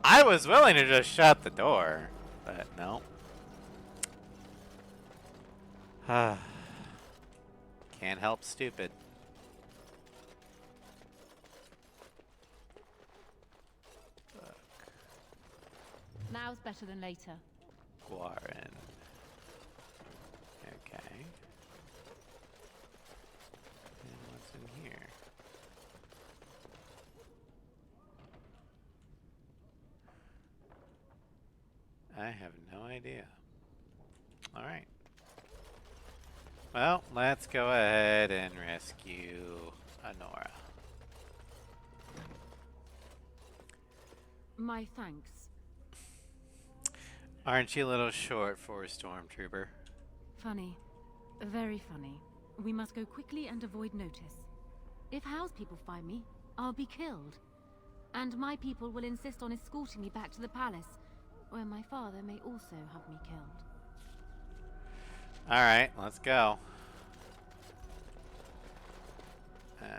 S1: I was willing to just shut the door, but no. Can't help stupid.
S3: Now's better than later.
S1: Guarin. Okay. And what's in here? I have no idea. Alright. Well, let's go ahead and rescue Honora.
S3: My thanks.
S1: Aren't you a little short for a stormtrooper?
S3: Funny. Very funny. We must go quickly and avoid notice. If Howe's people find me, I'll be killed. And my people will insist on escorting me back to the palace, where my father may also have me killed.
S1: Alright, let's go. Let's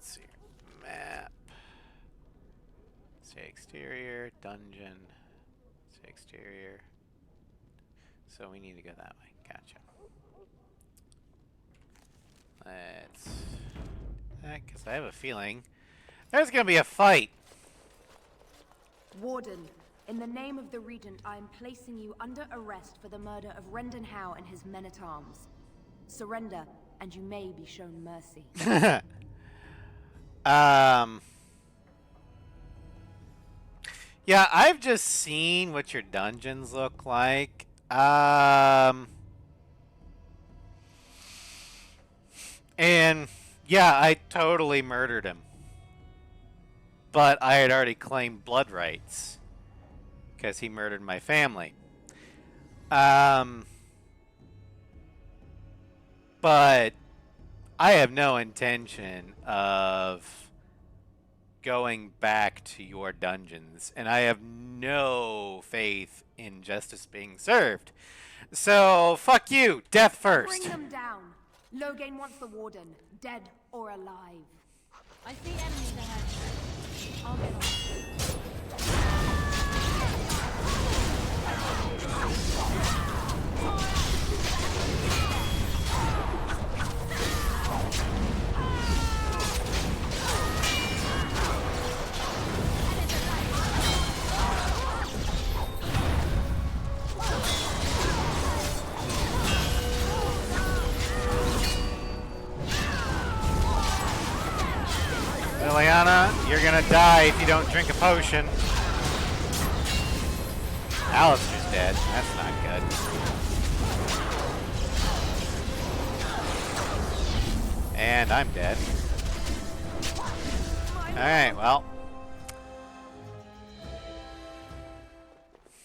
S1: see. Map. Say exterior, dungeon. Say exterior. So we need to go that way. Gotcha. Let's... because I have a feeling there's gonna be a fight.
S22: Warden, in the name of the Regent, I am placing you under arrest for the murder of Rendon Howe and his men-at-arms. Surrender, and you may be shown mercy.
S1: Yeah, I've just seen what your dungeons look like. And yeah, I totally murdered him. But I had already claimed blood rights because he murdered my family. But I have no intention of going back to your dungeons, and I have no faith in justice being served. So, fuck you. Death first.
S22: Bring them down. Loghain wants the warden, dead or alive.
S3: I see enemies ahead. I'll get
S1: Liliana, you're gonna die if you don't drink a potion. Alistair's dead. That's not good. And I'm dead. Alright, well.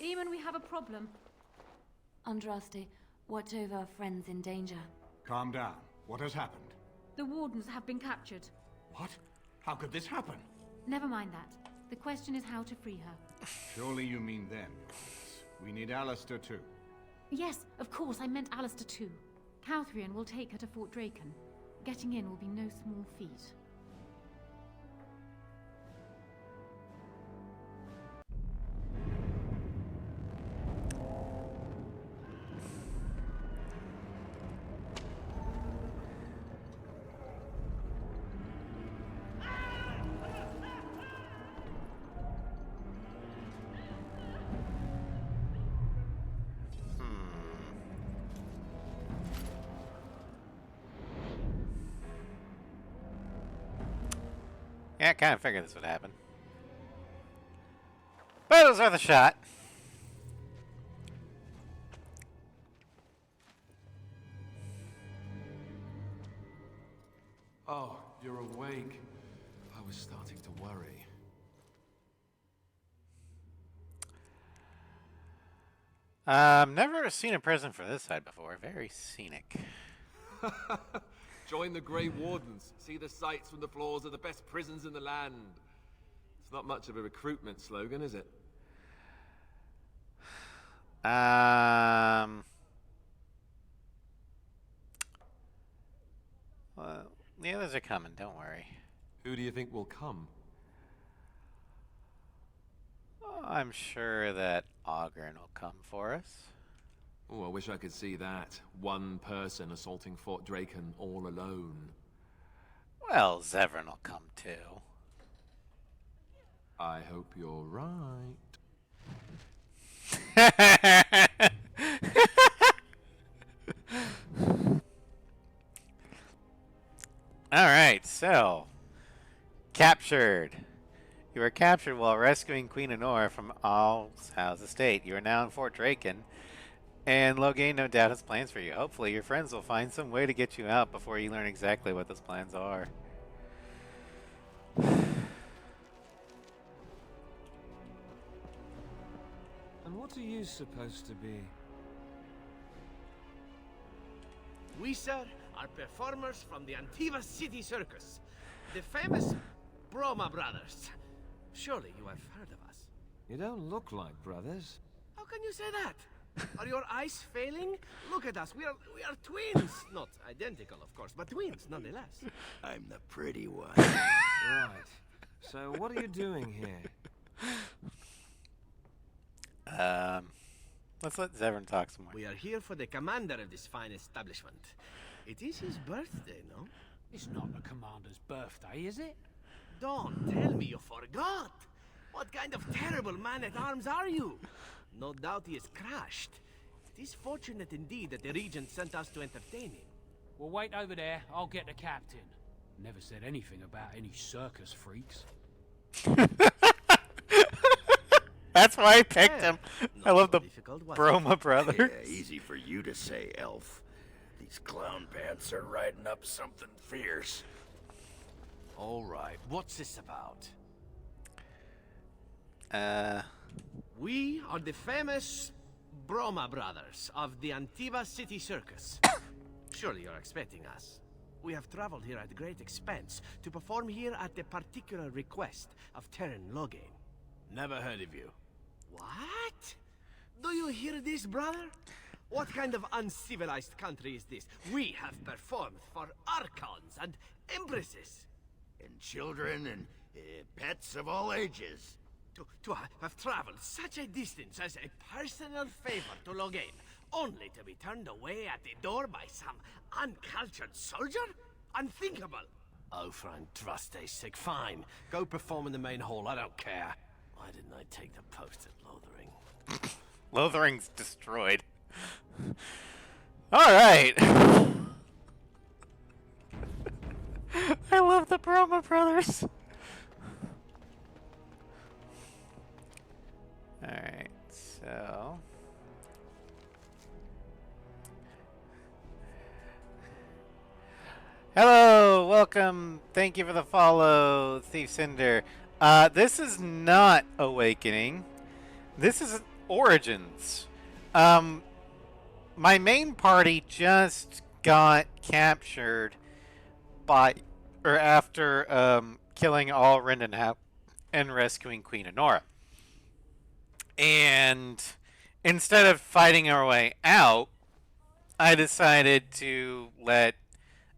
S3: Eamon, we have a problem.
S10: Andraste, watch over our friends in danger.
S18: Calm down. What has happened?
S3: The wardens have been captured.
S18: What? How could this happen?
S3: Never mind that. The question is how to free her.
S18: Surely you mean them. We need Alistair too.
S3: Yes, of course, I meant Alistair too. Couthrian will take her to Fort Draken. Getting in will be no small feat.
S1: Yeah, I kind of figured this would happen. But it was worth a shot.
S14: Oh, you're awake. I was starting to worry.
S1: Never seen a prison from this side before. Very scenic.
S14: Join the Grey Wardens. See the sights from the floors of the best prisons in the land. It's not much of a recruitment slogan, is it?
S1: Well, the others are coming, don't worry.
S14: Who do you think will come?
S1: I'm sure that Ogren will come for us.
S14: Oh, I wish I could see that. One person assaulting Fort Draken all alone.
S1: Well, Zevran will come too.
S14: I hope you're right.
S1: Alright, so. Captured. You were captured while rescuing Queen Honora from Allshouse Estate. You are now in Fort Draken, and Loghain no doubt has plans for you. Hopefully your friends will find some way to get you out before you learn exactly what those plans are.
S2: And what are you supposed to be?
S8: We, sir, are performers from the Antiva City Circus, the famous Broma Brothers. Surely you have heard of us.
S2: You don't look like brothers.
S8: How can you say that? Are your eyes failing? Look at us. We are twins. Not identical, of course, but twins nonetheless.
S23: I'm the pretty one.
S2: Right. So what are you doing here?
S1: Let's let Zevran talk some more.
S8: We are here for the commander of this fine establishment. It is his birthday, no?
S5: It's not the commander's birthday, is it?
S8: Don't tell me you forgot. What kind of terrible man-at-arms are you? No doubt he is crashed. It is fortunate indeed that the regent sent us to entertain him.
S5: Well, wait over there. I'll get the captain. Never said anything about any circus freaks.
S1: That's why I picked him. I love the Broma brothers.
S23: Yeah, easy for you to say, elf. These clown pants are riding up something fierce.
S8: All right, what's this about? We are the famous Broma Brothers of the Antiva City Circus. Surely you're expecting us. We have traveled here at great expense to perform here at the particular request of Terran Loghain. Never heard of you. What? Do you hear this, brother? What kind of uncivilized country is this? We have performed for archons and empresses.
S23: And children and pets of all ages.
S8: To have traveled such a distance as a personal favor to Loghain, only to be turned away at the door by some uncultured soldier? Unthinkable! Oh, fantastic. Fine. Go perform in the main hall, I don't care. Why didn't I take the post at Lothering?
S1: Lothering's destroyed. Alright. I love the Broma brothers. Alright, so... Hello, welcome, thank you for the follow, Thief Cinder. This is not Awakening. This is Origins. My main party just got captured after killing all Rendenhout and rescuing Queen Honora. And instead of fighting our way out, I decided to let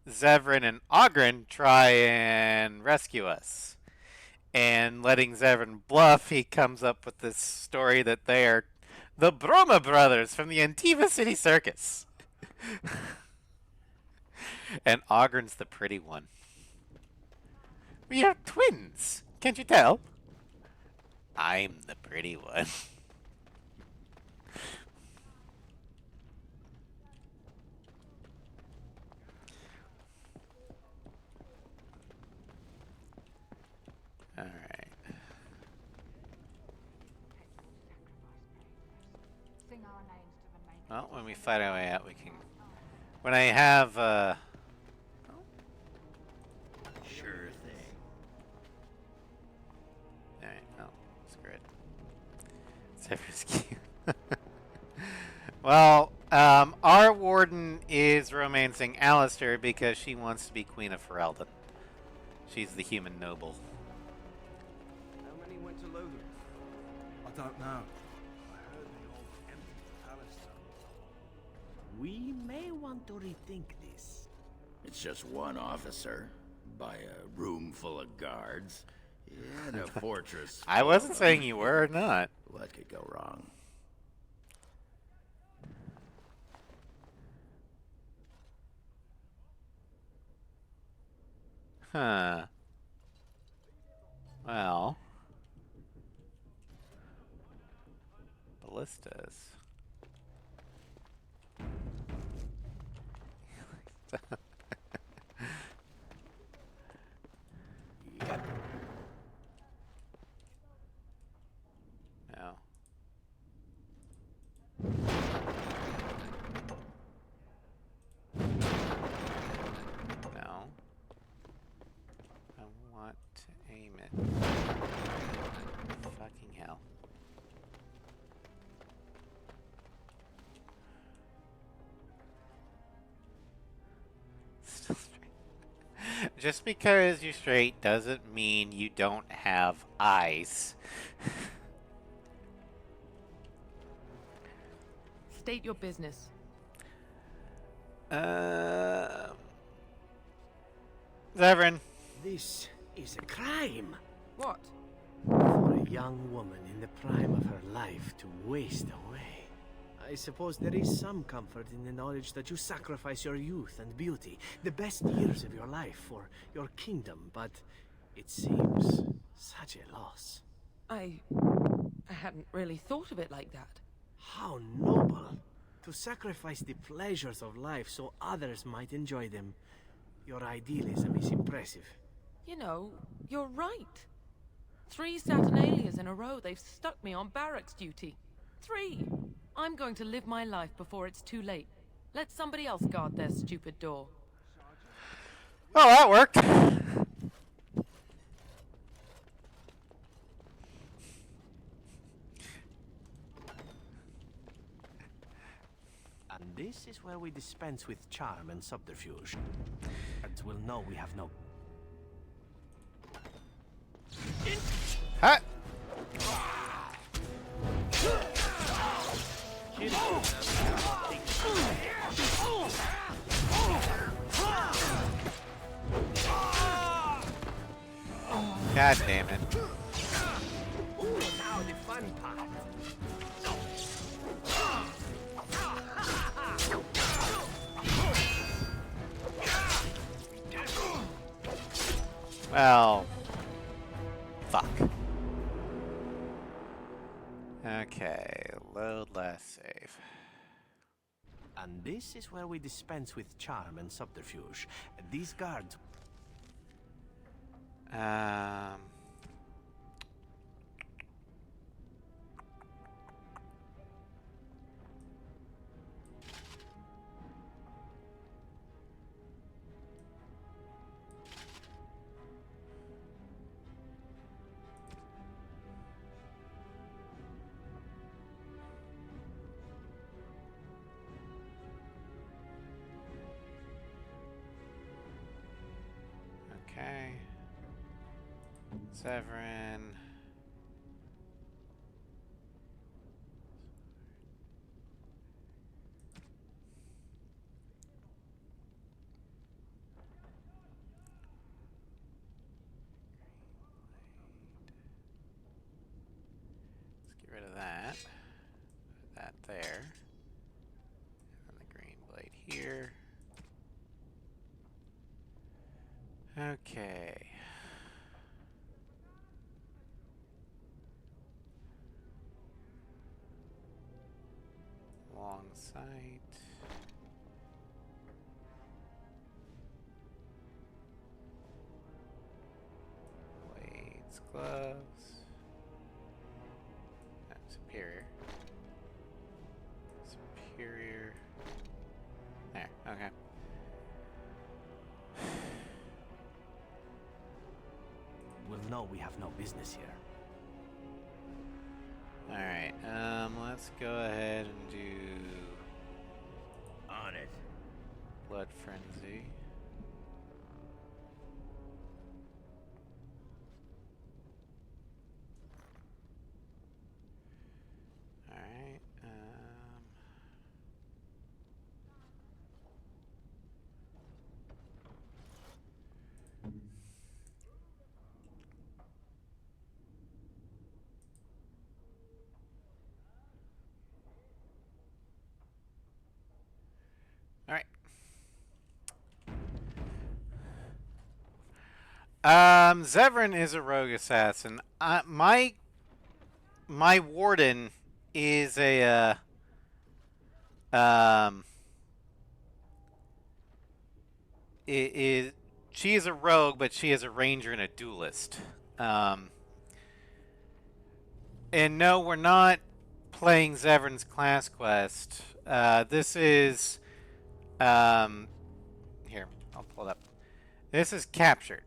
S1: Zevran and Ogren try and rescue us. And letting Zevran bluff, he comes up with this story that they are the Broma brothers from the Antiva City Circus. And Ogren's the pretty one. We are twins, can't you tell? I'm the pretty one. Alright. Well, when we fight our way out, we can... When I have,
S23: Sure thing.
S1: Alright, well, screw it. Zevran's cute. Well, our warden is romancing Alistair because she wants to be Queen of Ferelden. She's the human noble.
S8: How many went to Lothering?
S2: I don't know. I heard they all emptied the palace.
S8: We may want to rethink this.
S23: It's just one officer by a room full of guards. Yeah, and a fortress.
S1: I wasn't saying you were or not.
S23: What could go wrong?
S1: Huh. Well. Ballistas.
S8: Yep.
S1: No. No. I want to aim it. Fucking hell. Still straight. Just because you're straight doesn't mean you don't have eyes.
S4: State your business.
S1: Zevran.
S8: This is a crime.
S4: What?
S8: For a young woman in the prime of her life to waste away. I suppose there is some comfort in the knowledge that you sacrifice your youth and beauty, the best years of your life for your kingdom, but it seems such a loss.
S4: I hadn't really thought of it like that.
S8: How noble! To sacrifice the pleasures of life so others might enjoy them. Your idealism is impressive.
S4: You know, you're right. 3 Saturnalias in a row, they've stuck me on barracks duty. 3! I'm going to live my life before it's too late. Let somebody else guard their stupid door.
S1: Oh, that worked.
S8: And this is where we dispense with charm and subterfuge. guards will know we have no...
S1: Ha! God damn it.
S8: Ooh, now the fun part.
S1: Well, fuck. Okay, load last save.
S8: And this is where we dispense with charm and subterfuge. These guards...
S1: Okay. Severin. Let's get rid of that. Put that there. And the green blade here. Okay. Long sight. Blades, gloves. Superior. Superior. There, okay.
S8: will know we have no business here.
S1: Alright, let's go ahead and do...
S8: On it.
S1: Blood Frenzy. Alright, Alright. Zevran is a rogue assassin. My warden is a she is a rogue, but she is a ranger and a duelist. And no, we're not playing Zevran's class quest. This is here, I'll pull it up. This is captured.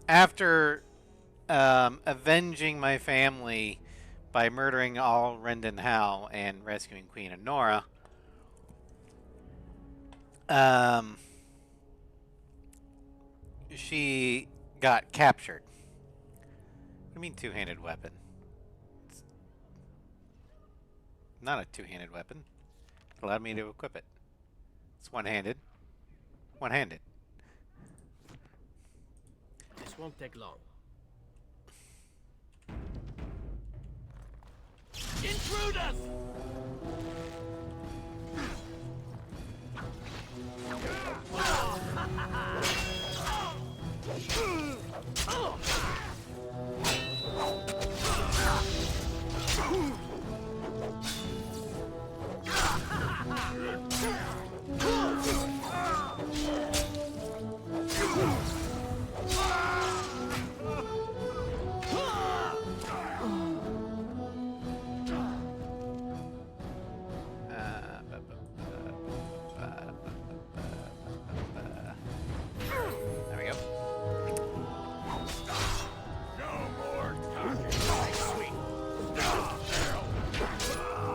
S1: After avenging my family by murdering all Rendon Howe and rescuing Queen Honora, she got captured. What do you mean two-handed weapon? It's not a two-handed weapon. It allowed me to equip it. It's one-handed. One-handed.
S8: This won't take long. Intruders!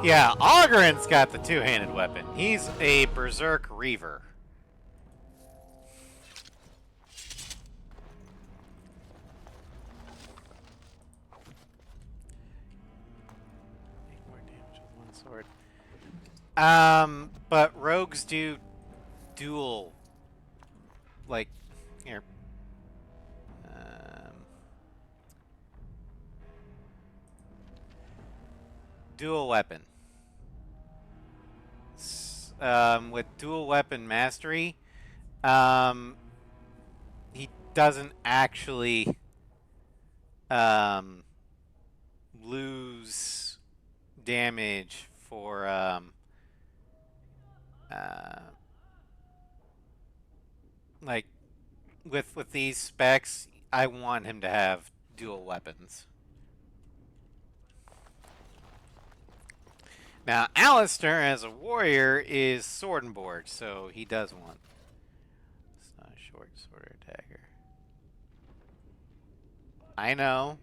S1: Yeah, Ogren's got the two-handed weapon. He's a Berserk Reaver. Make more damage with one sword. But rogues do dual, like, here. Dual weapon. With dual weapon mastery, he doesn't actually lose damage for like with these specs. I want him to have dual weapons. Now, Alistair, as a warrior, is sword and board, so he does want. It's not a short sword or dagger. I know.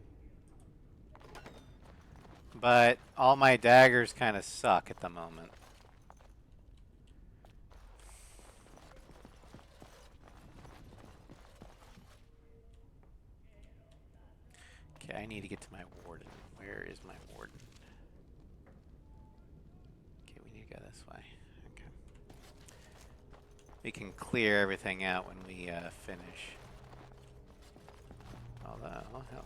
S1: But all my daggers kind of suck at the moment. Okay, I need to get to my warden. Where is my warden? Okay, we need to go this way. Okay. We can clear everything out when we finish. Although, oh, hello.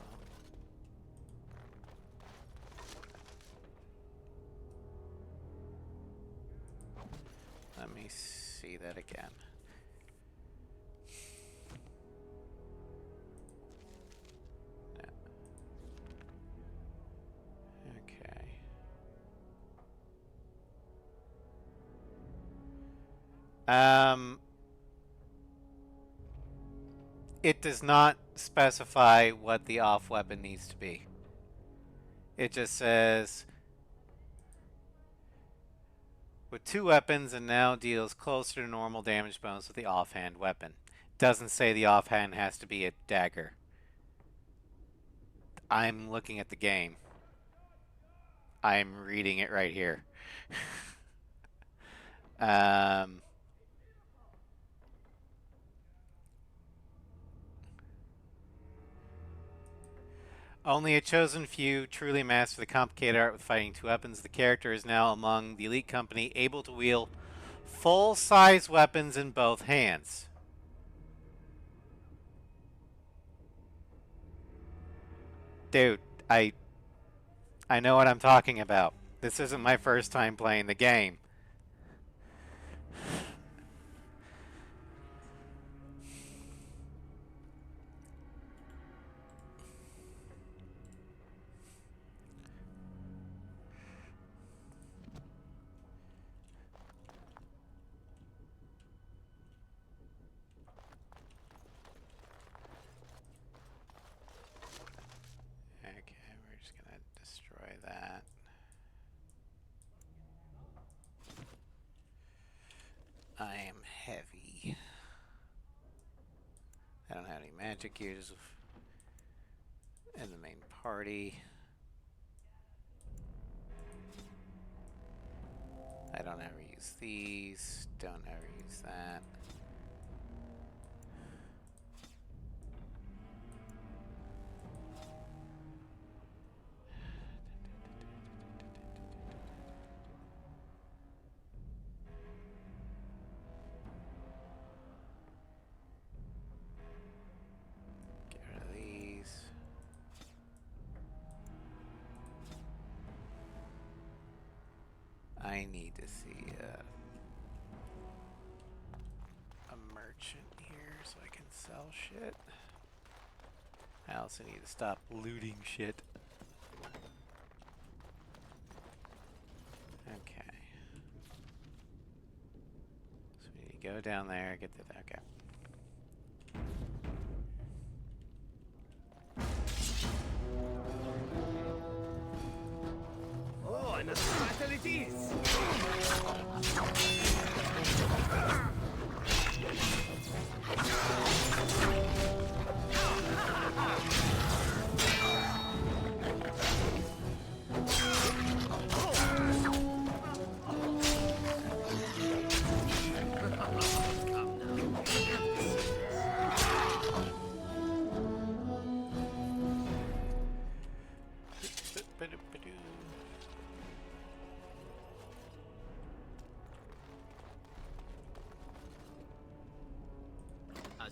S1: Let me see that again. It does not specify what the off weapon needs to be. It just says with two weapons and now deals closer to normal damage bonus with the offhand weapon. Doesn't say the offhand has to be a dagger. I'm looking at the game. I'm reading it right here. Only a chosen few truly master the complicated art with fighting two weapons. The character is now among the elite company, able to wield full-size weapons in both hands. Dude, I know what I'm talking about. This isn't my first time playing the game. I am heavy. I don't have any magic users in the main party. I don't ever use these. Don't ever use that. I need to see a merchant here so I can sell shit. I also need to stop looting shit. Okay. So we need to go down there, get the... Okay.
S8: Oh, and a battle it is!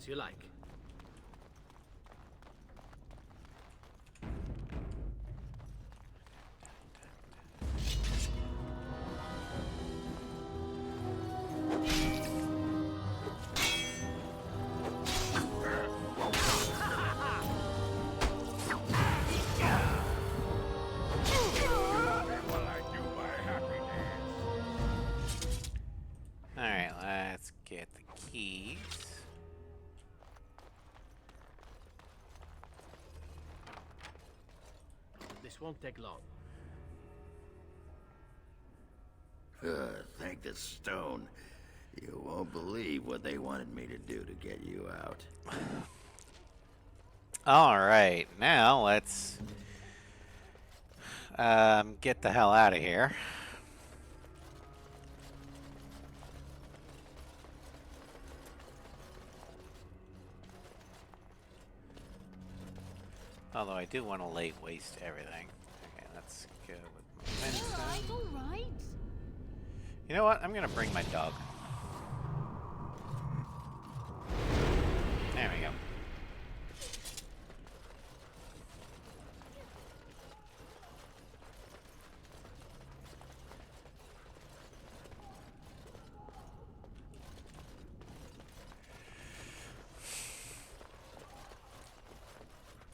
S8: you like.
S1: Alright, let's get the keys.
S8: This won't take long.
S23: Thank the stone. You won't believe what they wanted me to do to get you out.
S1: Alright, now let's get the hell out of here. Although I do want to lay waste to everything. Okay, let's go with momentum.
S3: Alright.
S1: You know what? I'm gonna bring my dog. There we go.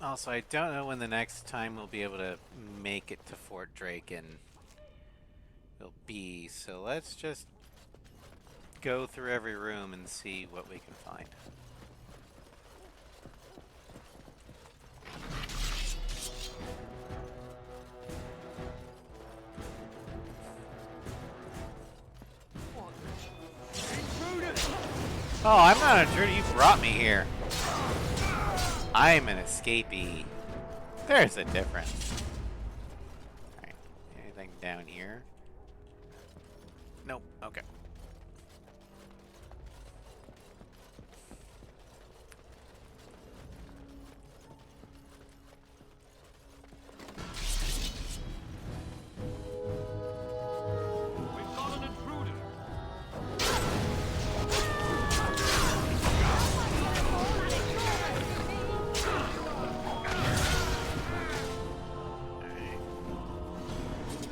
S1: Also, I don't know when the next time we'll be able to make it to Fort Draken will be, so let's just go through every room and see what we can find. Oh, I'm not an intruder. You brought me here. I'm an escapee. There's a difference. Alright, anything down here? Nope, okay.
S11: We've got an intruder.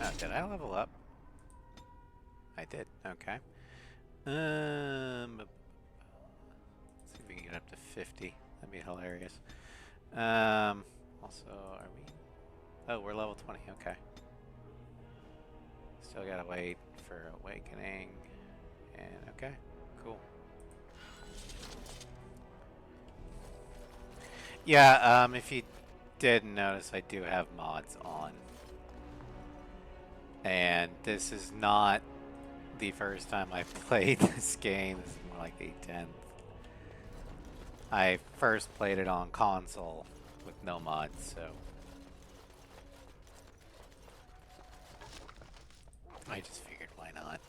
S1: Oh, did I level up? I did. Okay. Let's see if we can get up to 50. That'd be hilarious. Also, are we? Oh, we're level 20. Okay. Still gotta wait for awakening. And okay, cool. Yeah. If you didn't notice, I do have mods on. And this is not the first time I've played this game. This is more like the 10th. I first played it on console with no mods, so I just figured why not.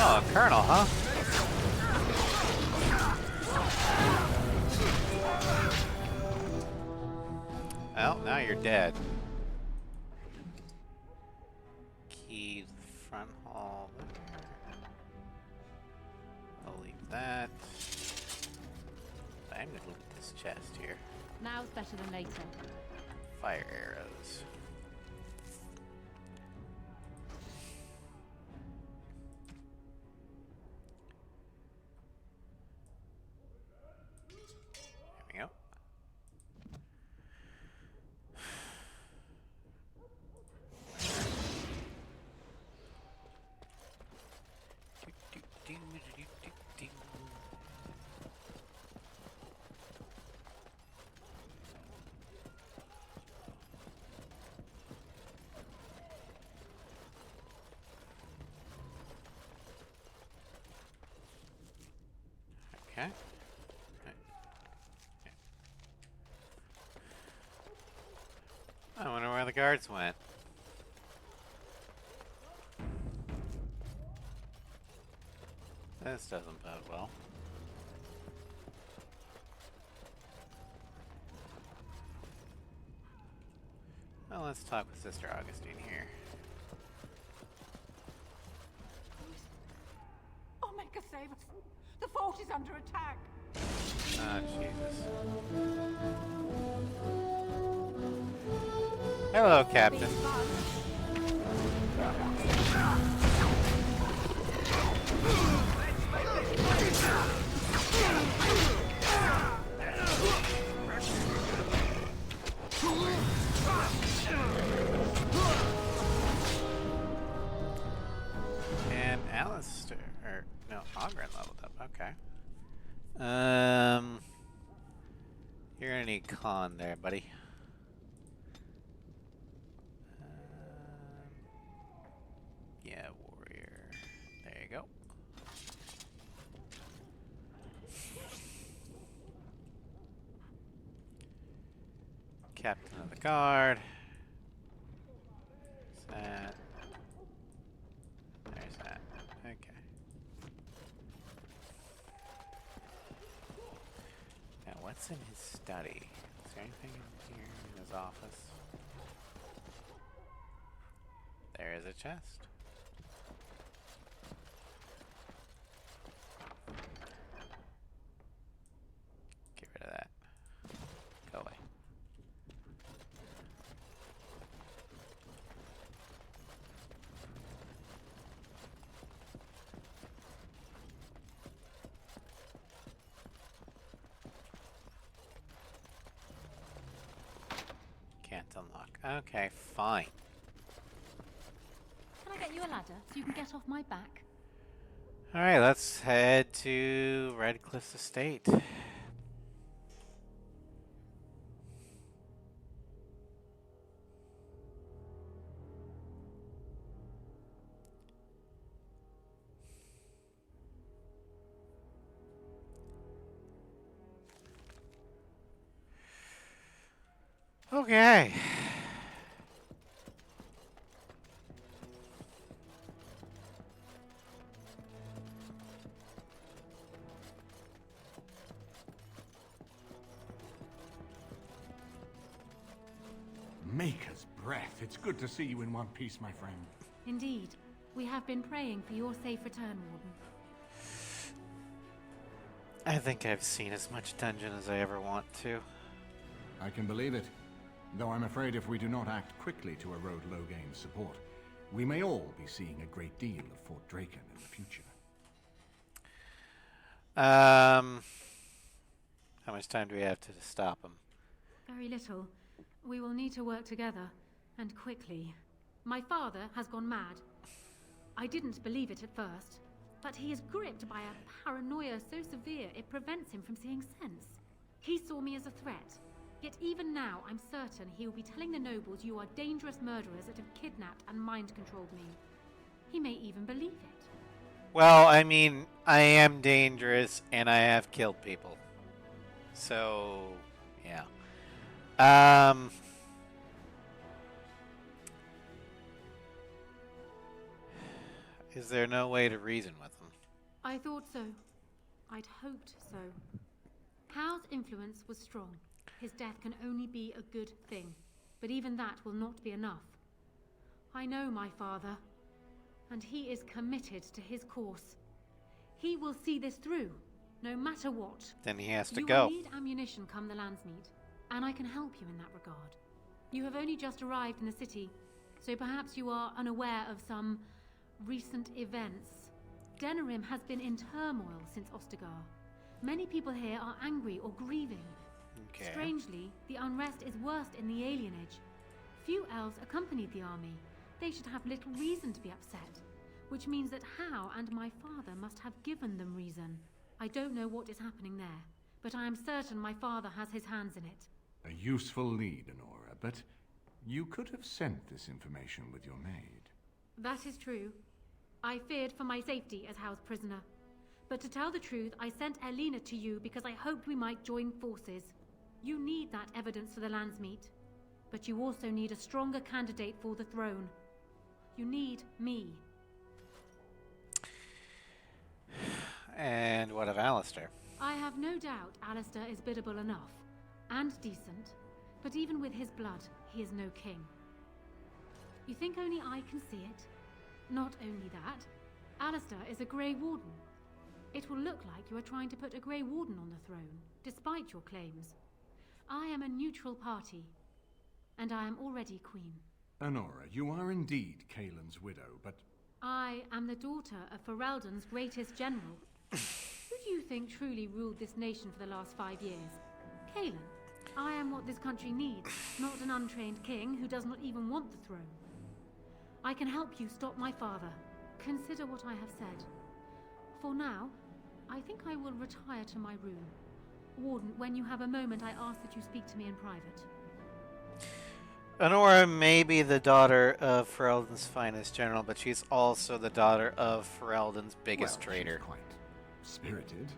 S1: Oh, a colonel, huh? Well, now you're dead. Key to the front hall there. I'll leave that. I'm gonna look at this chest here.
S3: Now's better than later.
S1: Fire arrows. There we go. Okay. I wonder where the guards went. This doesn't bode well. Well, let's talk with Sister Augustine here.
S6: Oh, make us save us. The fort is under attack.
S1: Ah, Jesus. Hello, Captain. And Alistair, or no, Ogren leveled up. Okay. You're gonna need con there, buddy. Yeah, warrior. There you go. Captain of the guard. That. There's that. Okay. Now, what's in his study? Is there anything in here in his office? There is a chest. Get rid of that. Go away. Can't unlock. Okay, fine.
S3: Can I get you a ladder so you can get off my back?
S1: Alright, let's head to Redcliffe's estate. Okay.
S18: Maker's breath. It's good to see you in one piece, my friend.
S3: Indeed. We have been praying for your safe return, Warden.
S1: I think I've seen as much dungeon as I ever want to.
S18: I can believe it. Though I'm afraid if we do not act quickly to erode Loghain's support, we may all be seeing a great deal of Fort Draken in the future.
S1: How much time do we have to stop him?
S3: Very little. We will need to work together, and quickly. My father has gone mad. I didn't believe it at first, but he is gripped by a paranoia so severe it prevents him from seeing sense. He saw me as a threat. Yet even now, I'm certain he will be telling the nobles you are dangerous murderers that have kidnapped and mind-controlled me. He may even believe it.
S1: Well, I mean, I am dangerous, and I have killed people. So, yeah. Is there no way to reason with him?
S3: I thought so. I'd hoped so. Howe's influence was strong. His death can only be a good thing, but even that will not be enough. I know my father, and he is committed to his course. He will see this through, no matter what.
S1: Then he has to
S3: You
S1: go.
S3: will need ammunition come the Landsmeet, and I can help you in that regard. You have only just arrived in the city, so perhaps you are unaware of some recent events. Denerim has been in turmoil since Ostagar. Many people here are angry or grieving.
S1: Okay.
S3: Strangely, the unrest is worst in the alienage. Few elves accompanied the army. They should have little reason to be upset, which means that Hau and my father must have given them reason. I don't know what is happening there, but I am certain my father has his hands in it.
S18: A useful lead, Honora, but you could have sent this information with your maid.
S3: That is true. I feared for my safety as Hau's prisoner. But to tell the truth, I sent Elena to you because I hoped we might join forces. You need that evidence for the Landsmeet, but you also need a stronger candidate for the throne. You need me.
S1: And what of Alistair?
S3: I have no doubt Alistair is biddable enough, and decent, but even with his blood, he is no king. You think only I can see it? Not only that, Alistair is a Grey Warden. It will look like you are trying to put a Grey Warden on the throne, despite your claims. I am a neutral party, and I am already queen.
S18: Honora, you are indeed Caelan's widow, but...
S3: I am the daughter of Ferelden's greatest general. Who do you think truly ruled this nation for the last 5 years? Caelan. I am what this country needs, not an untrained king who does not even want the throne. I can help you stop my father. Consider what I have said. For now, I think I will retire to my room. Warden, when you have a moment, I ask that you speak to me in private.
S1: Honora may be the daughter of Ferelden's finest general, but she's also the daughter of Ferelden's biggest traitor.
S18: She's quite spirited.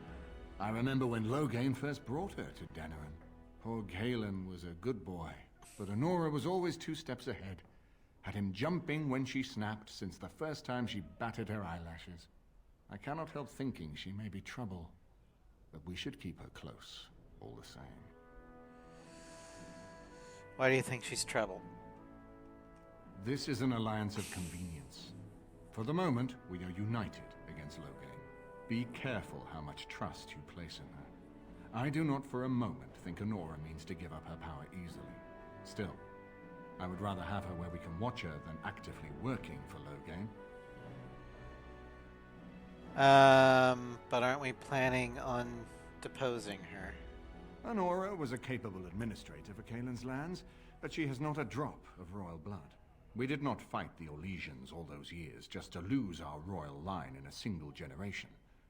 S18: I remember when Loghain first brought her to Denerim. Poor Caelan was a good boy, but Honora was always 2 steps ahead. Had him jumping when she snapped since the first time she batted her eyelashes. I cannot help thinking she may be trouble, but we should keep her close, all the same.
S1: Why do you think she's trouble?
S18: This is an alliance of convenience. For the moment, we are united against Loghain. Be careful how much trust you place in her. I do not for a moment think Honora means to give up her power easily. Still, I would rather have her where we can watch her than actively working for Loghain.
S1: But aren't we planning on deposing her?
S18: Honora was a capable administrator for Caelan's lands, but she has not a drop of royal blood. We did not fight the Orlesians all those years just to lose our royal line in a single generation.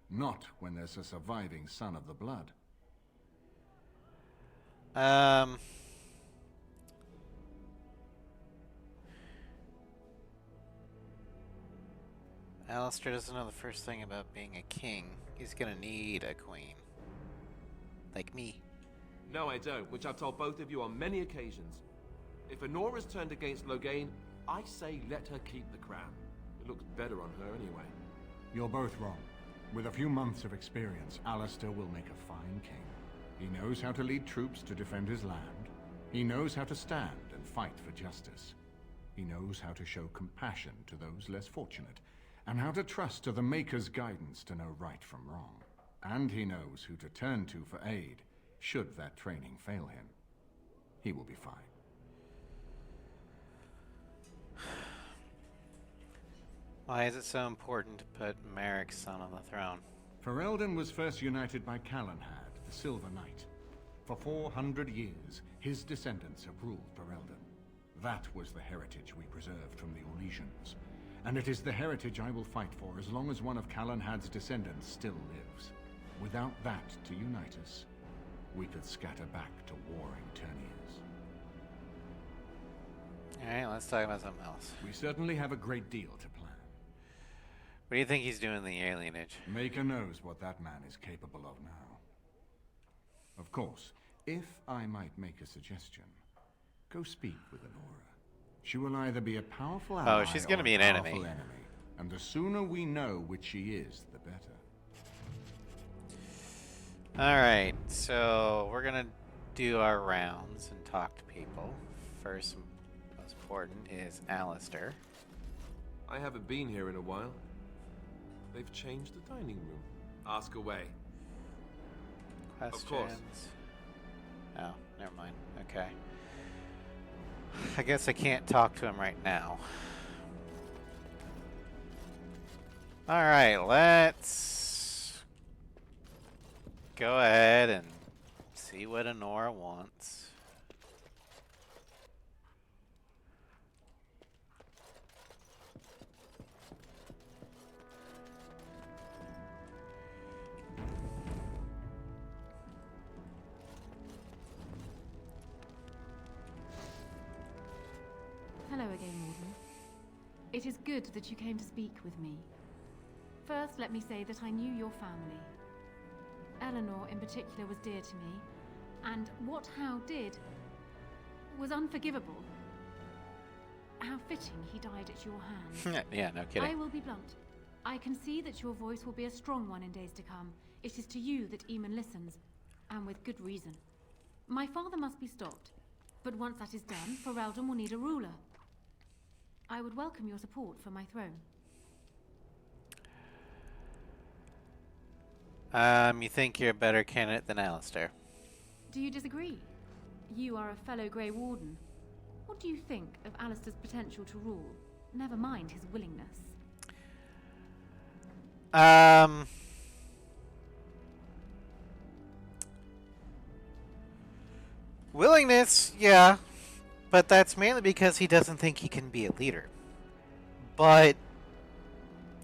S18: Not when there's a surviving son of the blood.
S1: Alistair doesn't know the first thing about being a king. He's gonna need a queen. Like me.
S14: No, I don't, which I've told both of you on many occasions. If Honora's turned against Loghain, I say let her keep the crown. It looks better on her anyway.
S18: You're both wrong. With a few months of experience, Alistair will make a fine king. He knows how to lead troops to defend his land. He knows how to stand and fight for justice. He knows how to show compassion to those less fortunate, and how to trust to the Maker's guidance to know right from wrong. And he knows who to turn to for aid, should that training fail him. He will be fine.
S1: Why is it so important to put Merrick's son on the throne?
S18: Ferelden was first united by Calenhad, the Silver Knight. For 400 years, his descendants have ruled Ferelden. That was the heritage we preserved from the Orlesians. And it is the heritage I will fight for as long as one of Calenhad's descendants still lives. Without that to unite us, we could scatter back to warring Ternians.
S1: Alright, let's talk about something else.
S18: We certainly have a great deal to plan.
S1: What do you think he's doing in the alienage?
S18: Maker knows what that man is capable of now. Of course, if I might make a suggestion, go speak with Honora. She will either be a powerful ally
S1: she's gonna
S18: or
S1: be
S18: a
S1: an
S18: powerful
S1: enemy.
S18: And the sooner we know which she is, the better.
S1: Alright, so we're gonna do our rounds and talk to people. First, most important is Alistair.
S14: I haven't been here in a while. They've changed the dining room. Ask away.
S1: Questions?
S14: Of course.
S1: Oh, never mind. Okay. I guess I can't talk to him right now. Alright, let's go ahead and see what Honora wants.
S3: Hello again, Warden. It is good that you came to speak with me. First, let me say that I knew your family. Eleanor, in particular, was dear to me, and what Hal did was unforgivable. How fitting he died at your hands.
S1: Yeah, no kidding.
S3: I will be blunt. I can see that your voice will be a strong one in days to come. It is to you that Eamon listens, and with good reason. My father must be stopped, but once that is done, Ferelden will need a ruler. I would welcome your support for my throne.
S1: You think you're a better candidate than Alistair?
S3: Do you disagree? You are a fellow Grey Warden. What do you think of Alistair's potential to rule? Never mind his willingness.
S1: Willingness, yeah. But that's mainly because he doesn't think he can be a leader. But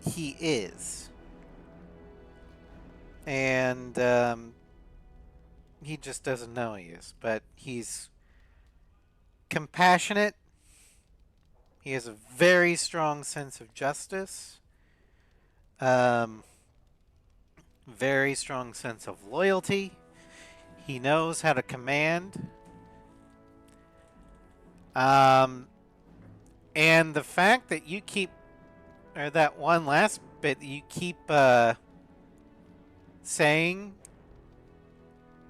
S1: he is. And he just doesn't know he is. But he's compassionate. He has a very strong sense of justice. Very strong sense of loyalty. He knows how to command. And the fact that you keep, or that one last bit, you keep saying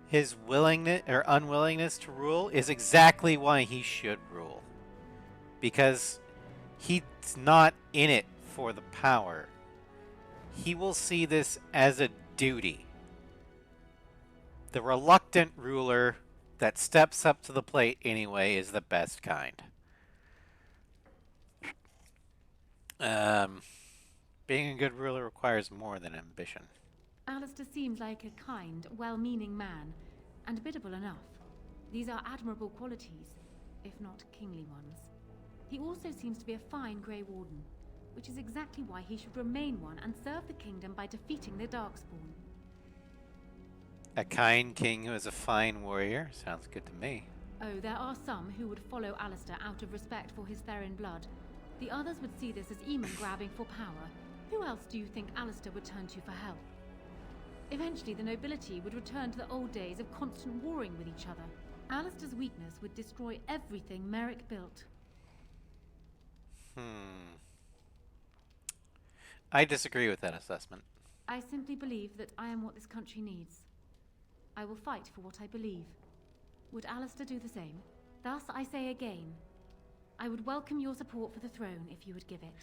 S1: his willingness or unwillingness to rule is exactly why he should rule. Because he's not in it for the power. He will see this as a duty. The reluctant ruler that steps up to the plate anyway is the best kind. Being a good ruler requires more than ambition.
S3: Alistair seems like a kind, well-meaning man, and biddable enough. These are admirable qualities, if not kingly ones. He also seems to be a fine Grey Warden, which is exactly why he should remain one and serve the kingdom by defeating the Darkspawn.
S1: A kind king who is a fine warrior sounds good to me.
S3: Oh, there are some who would follow Alistair out of respect for his Therin blood. The others would see this as Eamon grabbing for power. Who else do you think Alistair would turn to for help? Eventually, the nobility would return to the old days of constant warring with each other. Alistair's weakness would destroy everything Merrick built.
S1: I disagree with that assessment.
S3: I simply believe that I am what this country needs. I will fight for what I believe. Would Alistair do the same? Thus, I say again, I would welcome your support for the throne if you would give it.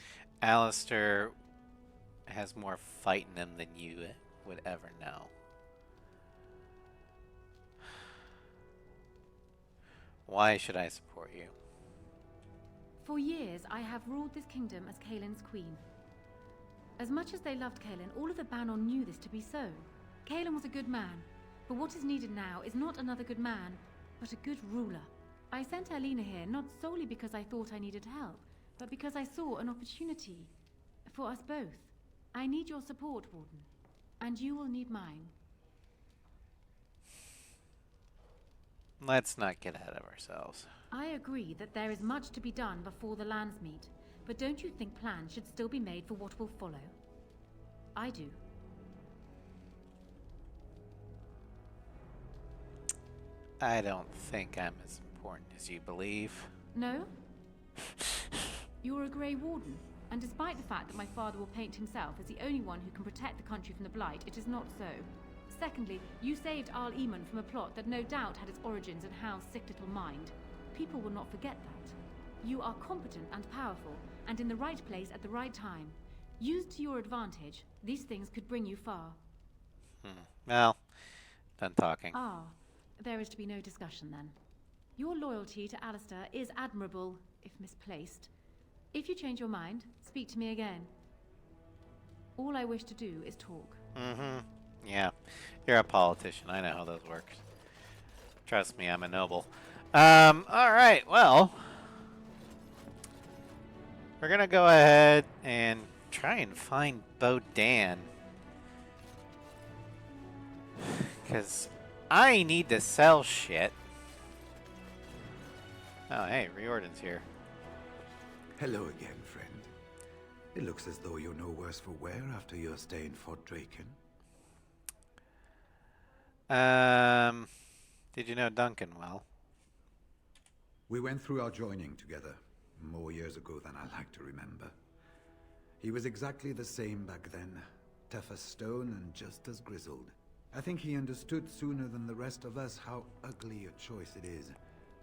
S1: Alistair has more fight in him than you would ever know. Why should I support you?
S3: For years, I have ruled this kingdom as Kaelin's queen. As much as they loved Kaelin, all of the Banon knew this to be so. Kaelin was a good man, but what is needed now is not another good man, but a good ruler. I sent Alina here not solely because I thought I needed help, but because I saw an opportunity for us both. I need your support, Warden, and you will need mine.
S1: Let's not get ahead of ourselves.
S3: I agree that there is much to be done before the lands meet, but don't you think plans should still be made for what will follow? I do.
S1: I don't think I'm as important as you believe.
S3: No? You're a Grey Warden, and despite the fact that my father will paint himself as the only one who can protect the country from the Blight, it is not so. Secondly, you saved Arl Eamon from a plot that no doubt had its origins in Hal's sick little mind. People will not forget that. You are competent and powerful, and in the right place at the right time. Used to your advantage, these things could bring you far.
S1: Well, done talking.
S3: Ah, there is to be no discussion then. Your loyalty to Alistair is admirable, if misplaced. If you change your mind, speak to me again. All I wish to do is talk.
S1: Yeah, you're a politician. I know how those work. Trust me, I'm a noble. Alright, well, we're gonna go ahead and try and find Bodan. Because I need to sell shit. Oh, hey, Riordan's here.
S18: Hello again, friend. It looks as though you're no worse for wear after your stay in Fort Draken.
S1: Did you know Duncan well?
S18: We went through our joining together, more years ago than I like to remember. He was exactly the same back then, tough as stone and just as grizzled. I think he understood sooner than the rest of us how ugly a choice it is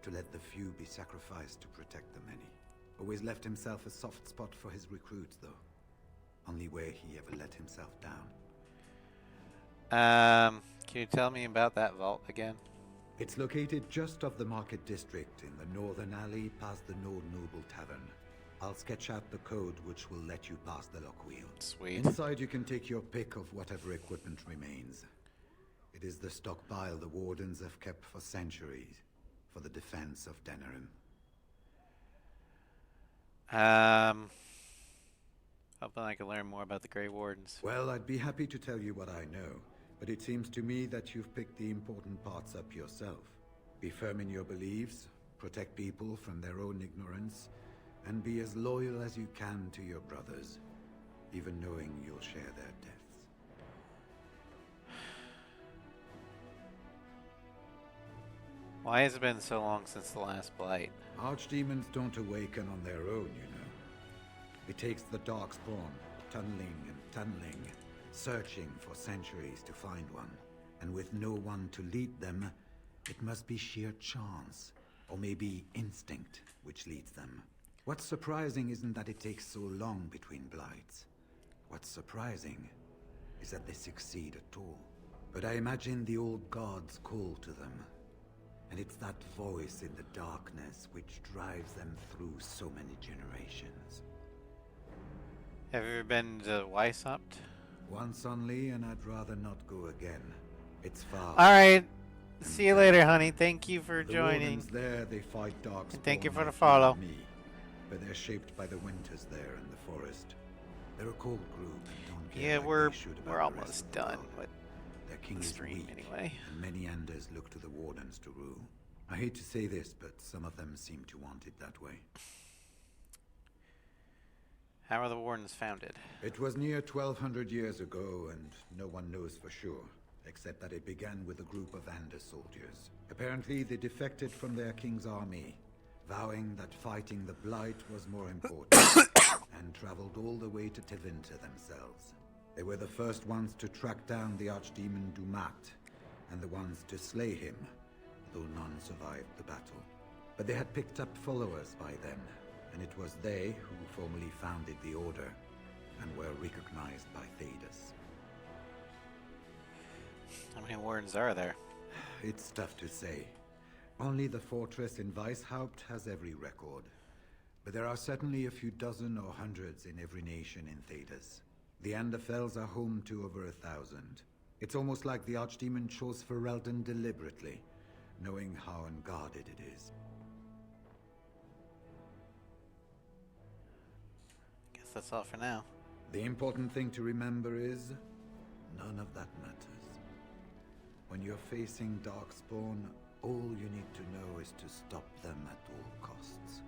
S18: to let the few be sacrificed to protect the many.
S9: Always left himself a soft spot for his recruits, though. Only way he ever let himself down.
S1: Can you tell me about that vault again?
S9: It's located just off the Market District in the northern alley past the Nord Noble Tavern. I'll sketch out the code which will let you pass the lock wheel.
S1: Sweet.
S9: Inside you can take your pick of whatever equipment remains. It is the stockpile the Wardens have kept for centuries, for the defense of Denerim.
S1: Hoping I can learn more about the Grey Wardens.
S9: Well, I'd be happy to tell you what I know, but it seems to me that you've picked the important parts up yourself. Be firm in your beliefs, protect people from their own ignorance, and be as loyal as you can to your brothers, even knowing you'll share their deaths.
S1: Why has it been so long since the last Blight?
S9: Archdemons don't awaken on their own, you know. It takes the Darkspawn, tunneling and tunneling, searching for centuries to find one. And with no one to lead them, it must be sheer chance, or maybe instinct, which leads them. What's surprising isn't that it takes so long between Blights. What's surprising is that they succeed at all. But I imagine the old gods call to them. And it's that voice in the darkness which drives them through so many generations.
S1: Have you ever been to Weishaupt?
S9: Once only, and I'd rather not go again. It's far.
S1: Alright. See you later, honey. Thank you for joining.
S9: The there, they fight Darkspawn.
S1: And thank you for the
S9: like
S1: follow.
S9: Me, but they're shaped by the winters there in the forest. They're a cold group and don't care
S1: Yeah,
S9: like
S1: we're
S9: they should about the rest
S1: almost
S9: of the
S1: done
S9: world.
S1: with
S9: Their king
S1: the
S9: is
S1: stream
S9: weak,
S1: anyway.
S9: and many Enders look to the Wardens to rule. I hate to say this, but some of them seem to want it that way.
S1: How are the Wardens founded?
S9: It was near 1200 years ago, and no one knows for sure, except that it began with a group of Ander soldiers. Apparently, they defected from their king's army, vowing that fighting the Blight was more important, and traveled all the way to Tevinter themselves. They were the first ones to track down the Archdemon Dumat, and the ones to slay him, though none survived the battle. But they had picked up followers by then, and it was they who formally founded the Order, and were recognized by Thedas.
S1: How many Wardens are there?
S9: It's tough to say. Only the fortress in Weishaupt has every record. But there are certainly a few dozen or hundreds in every nation in Thedas. The Anderfells are home to over 1,000. It's almost like the Archdemon chose Ferelden deliberately, knowing how unguarded it is.
S1: Guess that's all for now.
S9: The important thing to remember is, none of that matters. When you're facing Darkspawn, all you need to know is to stop them at all costs.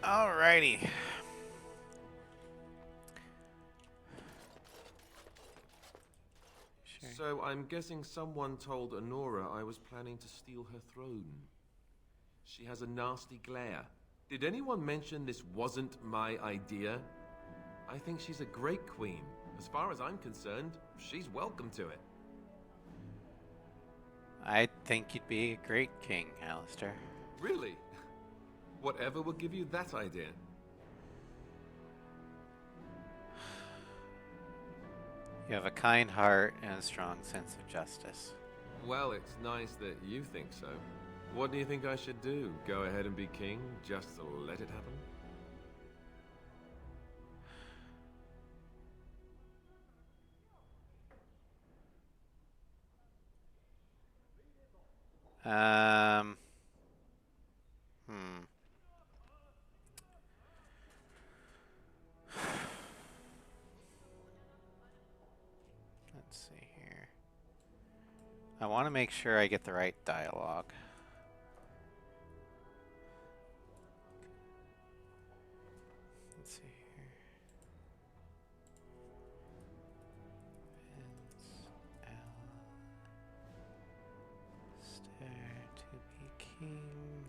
S1: Alrighty. Sure.
S14: So I'm guessing someone told Honora I was planning to steal her throne. She has a nasty glare. Did anyone mention this wasn't my idea? I think she's a great queen. As far as I'm concerned, she's welcome to it.
S1: I think you'd be a great king, Alistair.
S14: Really? Whatever will give you that idea?
S1: You have a kind heart and a strong sense of justice.
S14: Well, it's nice that you think so. What do you think I should do? Go ahead and be king, just to let it happen?
S1: Let's see here. I want to make sure I get the right dialogue. Let's see here. Alistair to be king.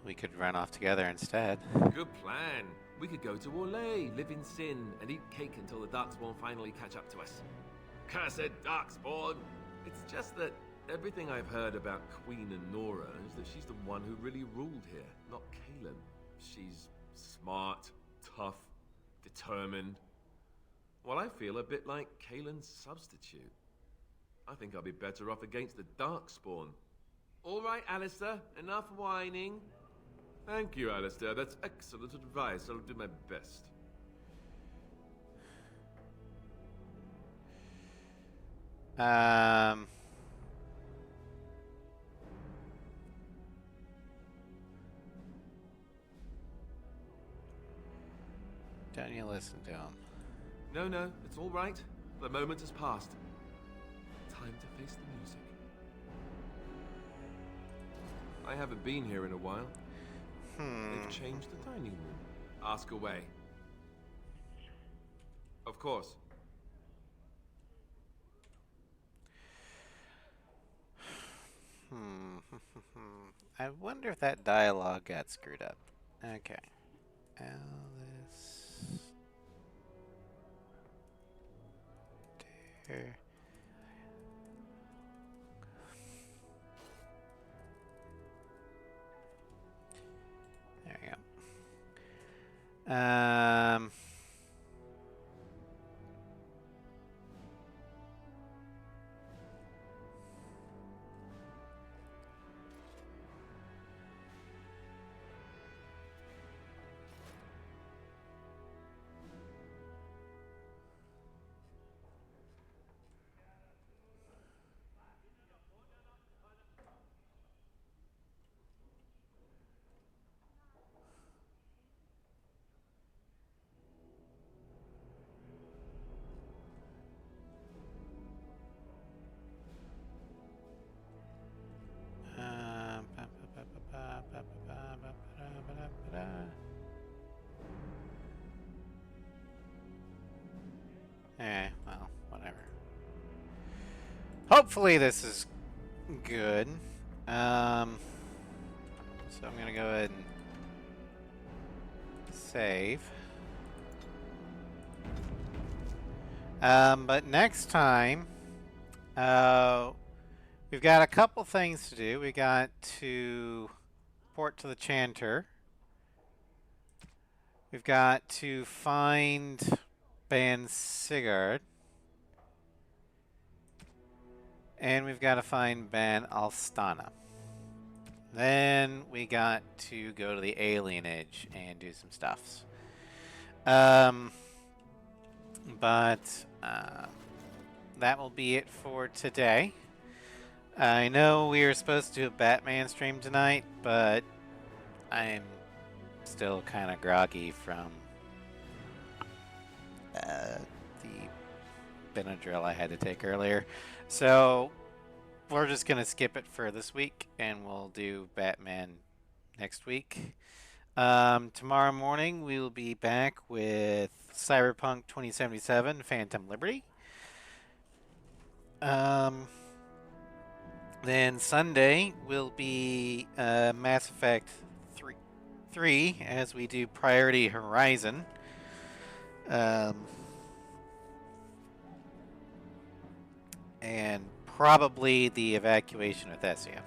S1: we could run off together instead.
S14: Good plan. We could go to Orlais, live in sin, and eat cake until the Darkspawn finally catch up to us. Cursed Darkspawn! It's just that everything I've heard about Queen Nora is that she's the one who really ruled here, not Cailan. She's smart, tough, determined. Well, I feel a bit like Cailan's substitute. I think I'll be better off against the Darkspawn. All right, Alistair, enough whining. Thank you, Alistair. That's excellent advice. I'll do my best.
S1: Don't you listen to him?
S14: No, it's all right. The moment has passed. Time to face the music. I haven't been here in a while. They've changed the dining room. Ask away. Of course.
S1: I wonder if that dialogue got screwed up. Okay. Alice. There. There we go. Well, whatever. Hopefully this is good. So I'm gonna go ahead and save. But next time, we've got a couple things to do. We got to report to the Chanter. We've got to find Ban Sigurd. And we've got to find Ban Alstana. Then we got to go to the alienage and do some stuffs. That will be it for today. I know we were supposed to do a Batman stream tonight, but I'm still kind of groggy from the Benadryl I had to take earlier. So we're just going to skip it for this week, and we'll do Batman next week. Tomorrow morning, we will be back with Cyberpunk 2077 Phantom Liberty. Then Sunday will be Mass Effect 3 as we do Priority Horizon. And probably the evacuation of Thessia.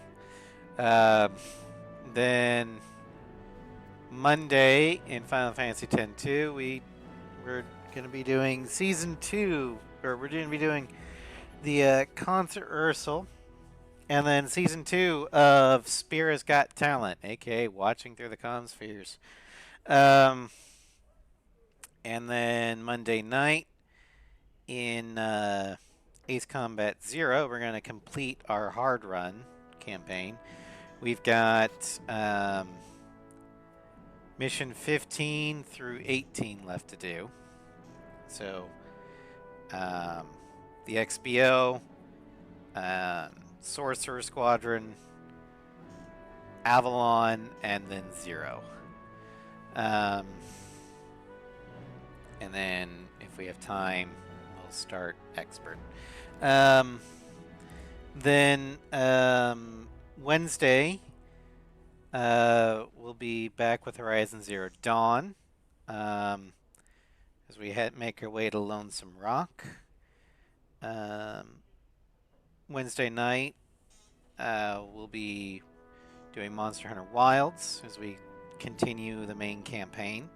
S1: Then Monday in Final Fantasy X-2, we're going to be doing Season 2, or we're going to be doing the Concert Rehearsal, and then Season 2 of Spira's Got Talent, aka Watching Through the Conspheres. And then Monday night in Ace Combat 0, we're going to complete our hard run campaign. We've got Mission 15 through 18 left to do. So, the XBO, Sorcerer Squadron, Avalon, and then 0. And then, if we have time, we'll start Expert. Then Wednesday, we'll be back with Horizon Zero Dawn. As we make our way to Lonesome Rock. Wednesday night, we'll be doing Monster Hunter Wilds as we continue the main campaign.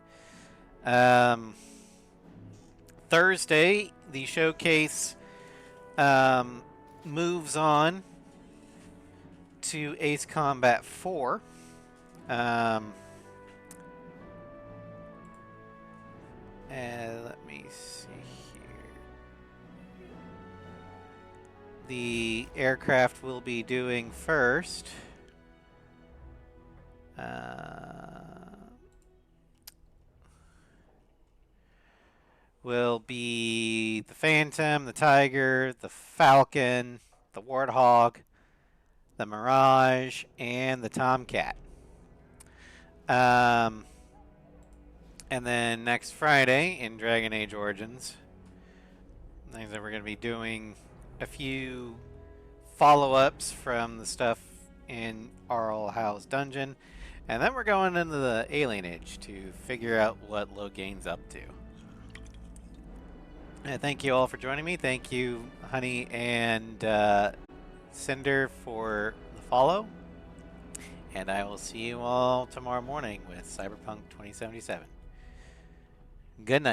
S1: Thursday, the showcase moves on to Ace Combat 4. And let me see here. The aircraft we'll be doing first will be the Phantom, the Tiger, the Falcon, the Warthog, the Mirage, and the Tomcat. And then next Friday in Dragon Age Origins, we're going to be doing a few follow-ups from the stuff in Arl Howe's dungeon, and then we're going into the Alienage to figure out what Logain's up to. Thank you all for joining me. Thank you, Honey and Cinder, for the follow. And I will see you all tomorrow morning with Cyberpunk 2077. Good night.